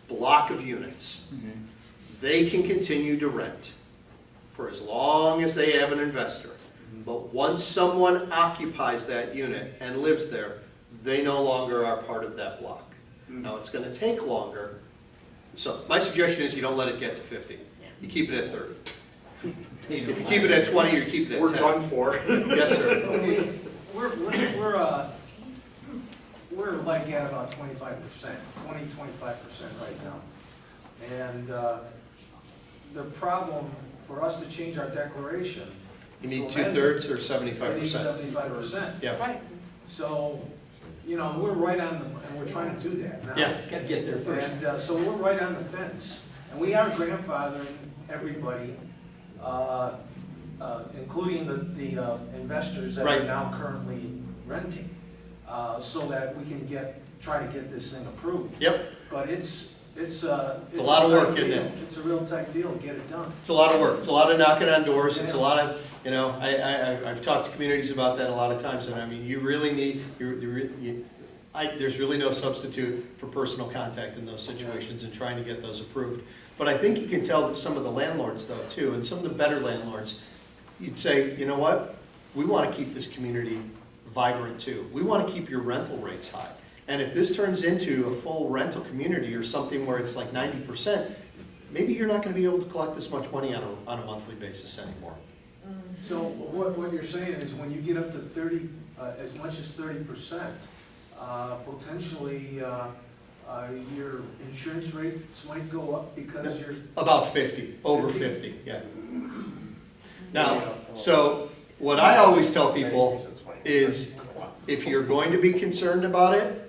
block of units. They can continue to rent for as long as they have an investor. But once someone occupies that unit and lives there, they no longer are part of that block. Now it's going to take longer. So my suggestion is you don't let it get to 50. You keep it at 30. If you keep it at 20, you keep it at 10. We're done for. Yes, sir. Okay, we're like at about 25%, 20-25% right now. And the problem for us to change our declaration. You need 2/3 or 75%. We need 75%. Yeah. Right. So, we're right on and we're trying to do that now. Yeah. Got to get there first. And so we're right on the fence. And we are grandfathering everybody, including the investors that are now currently renting, so that we can try to get this thing approved. Yep. But it's a lot of work, isn't it? It's a real tight deal to get it done. It's a lot of work. It's a lot of knocking on doors. It's a lot of, I've talked to communities about that a lot of times, and I mean, you really need, there's really no substitute for personal contact in those situations and trying to get those approved. But I think you can tell that some of the landlords, though, too, and some of the better landlords, you'd say, you know what? We want to keep this community vibrant, too. We want to keep your rental rates high. And if this turns into a full rental community or something where it's like 90%, maybe you're not going to be able to collect this much money on a monthly basis anymore. So what you're saying is when you get up to 30, as much as 30%, potentially your insurance rates might go up because you're... About 50, over 50, yeah. Now, so what I always tell people is if you're going to be concerned about it,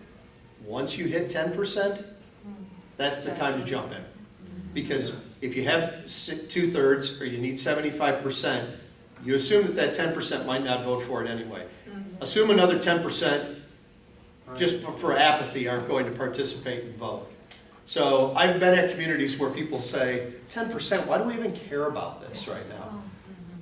once you hit 10%, that's the time to jump in. Because if you have 2/3 or you need 75%, you assume that 10% might not vote for it anyway. Assume another 10% just for apathy, aren't going to participate and vote. So I've been at communities where people say, 10%, why do we even care about this right now?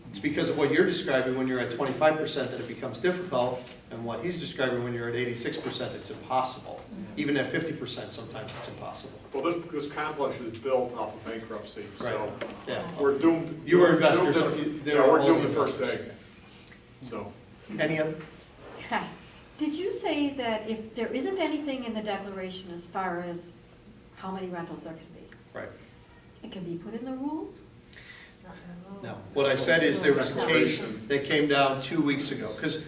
It's because of what you're describing when you're at 25% that it becomes difficult, and what he's describing when you're at 86%, it's impossible. Even at 50%, sometimes it's impossible. Well, this complex is built off of bankruptcy, so Right. Yeah. we're doomed. You were investors. Yeah, we're doomed the first day, so. Any other? Hi. Did you say that if there isn't anything in the declaration as far as how many rentals there can be, Right. it can be put in the rules? No. What I said is there was a case that came down 2 weeks ago, because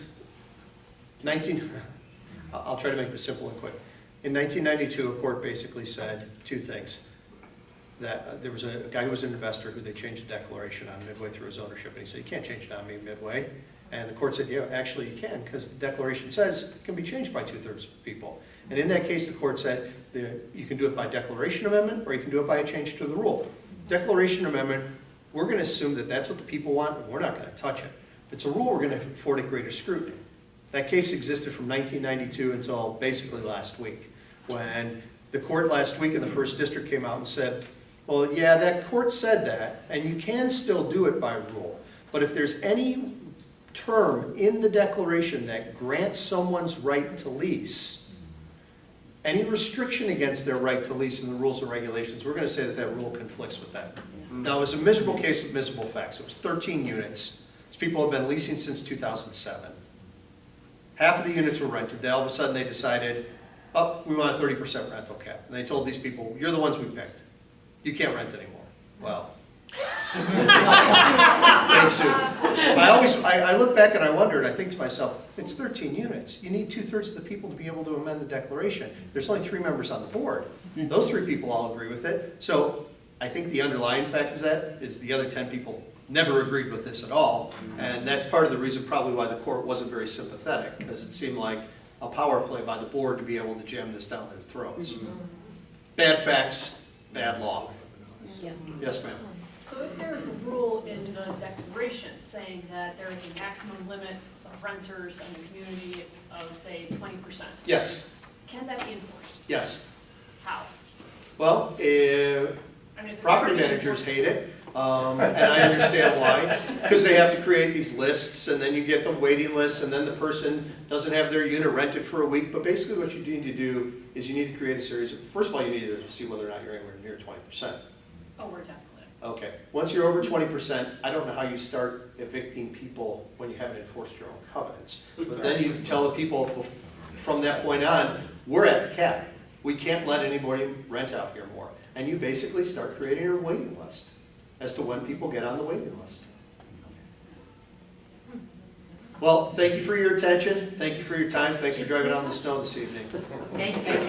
I'll try to make this simple and quick. In 1992, a court basically said two things. That there was a guy who was an investor who they changed the declaration on midway through his ownership, and he said, you can't change it on me midway. And the court said, yeah, actually you can, because the declaration says it can be changed by 2/3 of people. And in that case, the court said you can do it by declaration amendment, or you can do it by a change to the rule. Declaration amendment, we're going to assume that that's what the people want, and we're not going to touch it. If it's a rule, we're going to afford it greater scrutiny. That case existed from 1992 until basically last week, when the court last week in the first district came out and said, well, yeah, that court said that, and you can still do it by rule. But if there's any term in the declaration that grants someone's right to lease, any restriction against their right to lease in the rules and regulations, we're going to say that that rule conflicts with that. Now, it was a miserable case with miserable facts. It was 13 units. These people have been leasing since 2007. Half of the units were rented. Then all of a sudden they decided, oh, we want a 30% rental cap. And they told these people, you're the ones we picked. You can't rent anymore. Well, they sued. I look back and I wonder, and I think to myself, it's 13 units. You need 2/3 of the people to be able to amend the declaration. There's only 3 members on the board. Those 3 people all agree with it. So I think the underlying fact is the other 10 people never agreed with this at all. And that's part of the reason probably why the court wasn't very sympathetic, because it seemed like a power play by the board to be able to jam this down their throats. Bad facts, bad law. Yeah. Yes, ma'am. So if there is a rule in the declaration saying that there is a maximum limit of renters in the community of, say, 20%, Yes. can that be enforced? Yes. How? Well, I mean, if it's property already managers enforced- hate it, and I understand why, because they have to create these lists, and then you get the waiting lists, and then the person doesn't have their unit rented for a week. But basically what you need to do is you need to create a series of, first of all, you need to see whether or not you're anywhere near 20%. Oh, we're definitely. Okay, once you're over 20%, I don't know how you start evicting people when you haven't enforced your own covenants. But then you tell the people from that point on, we're at the cap. We can't let anybody rent out here more. And you basically start creating a waiting list as to when people get on the waiting list. Well, thank you for your attention. Thank you for your time. Thanks for driving out in the snow this evening. Thank you.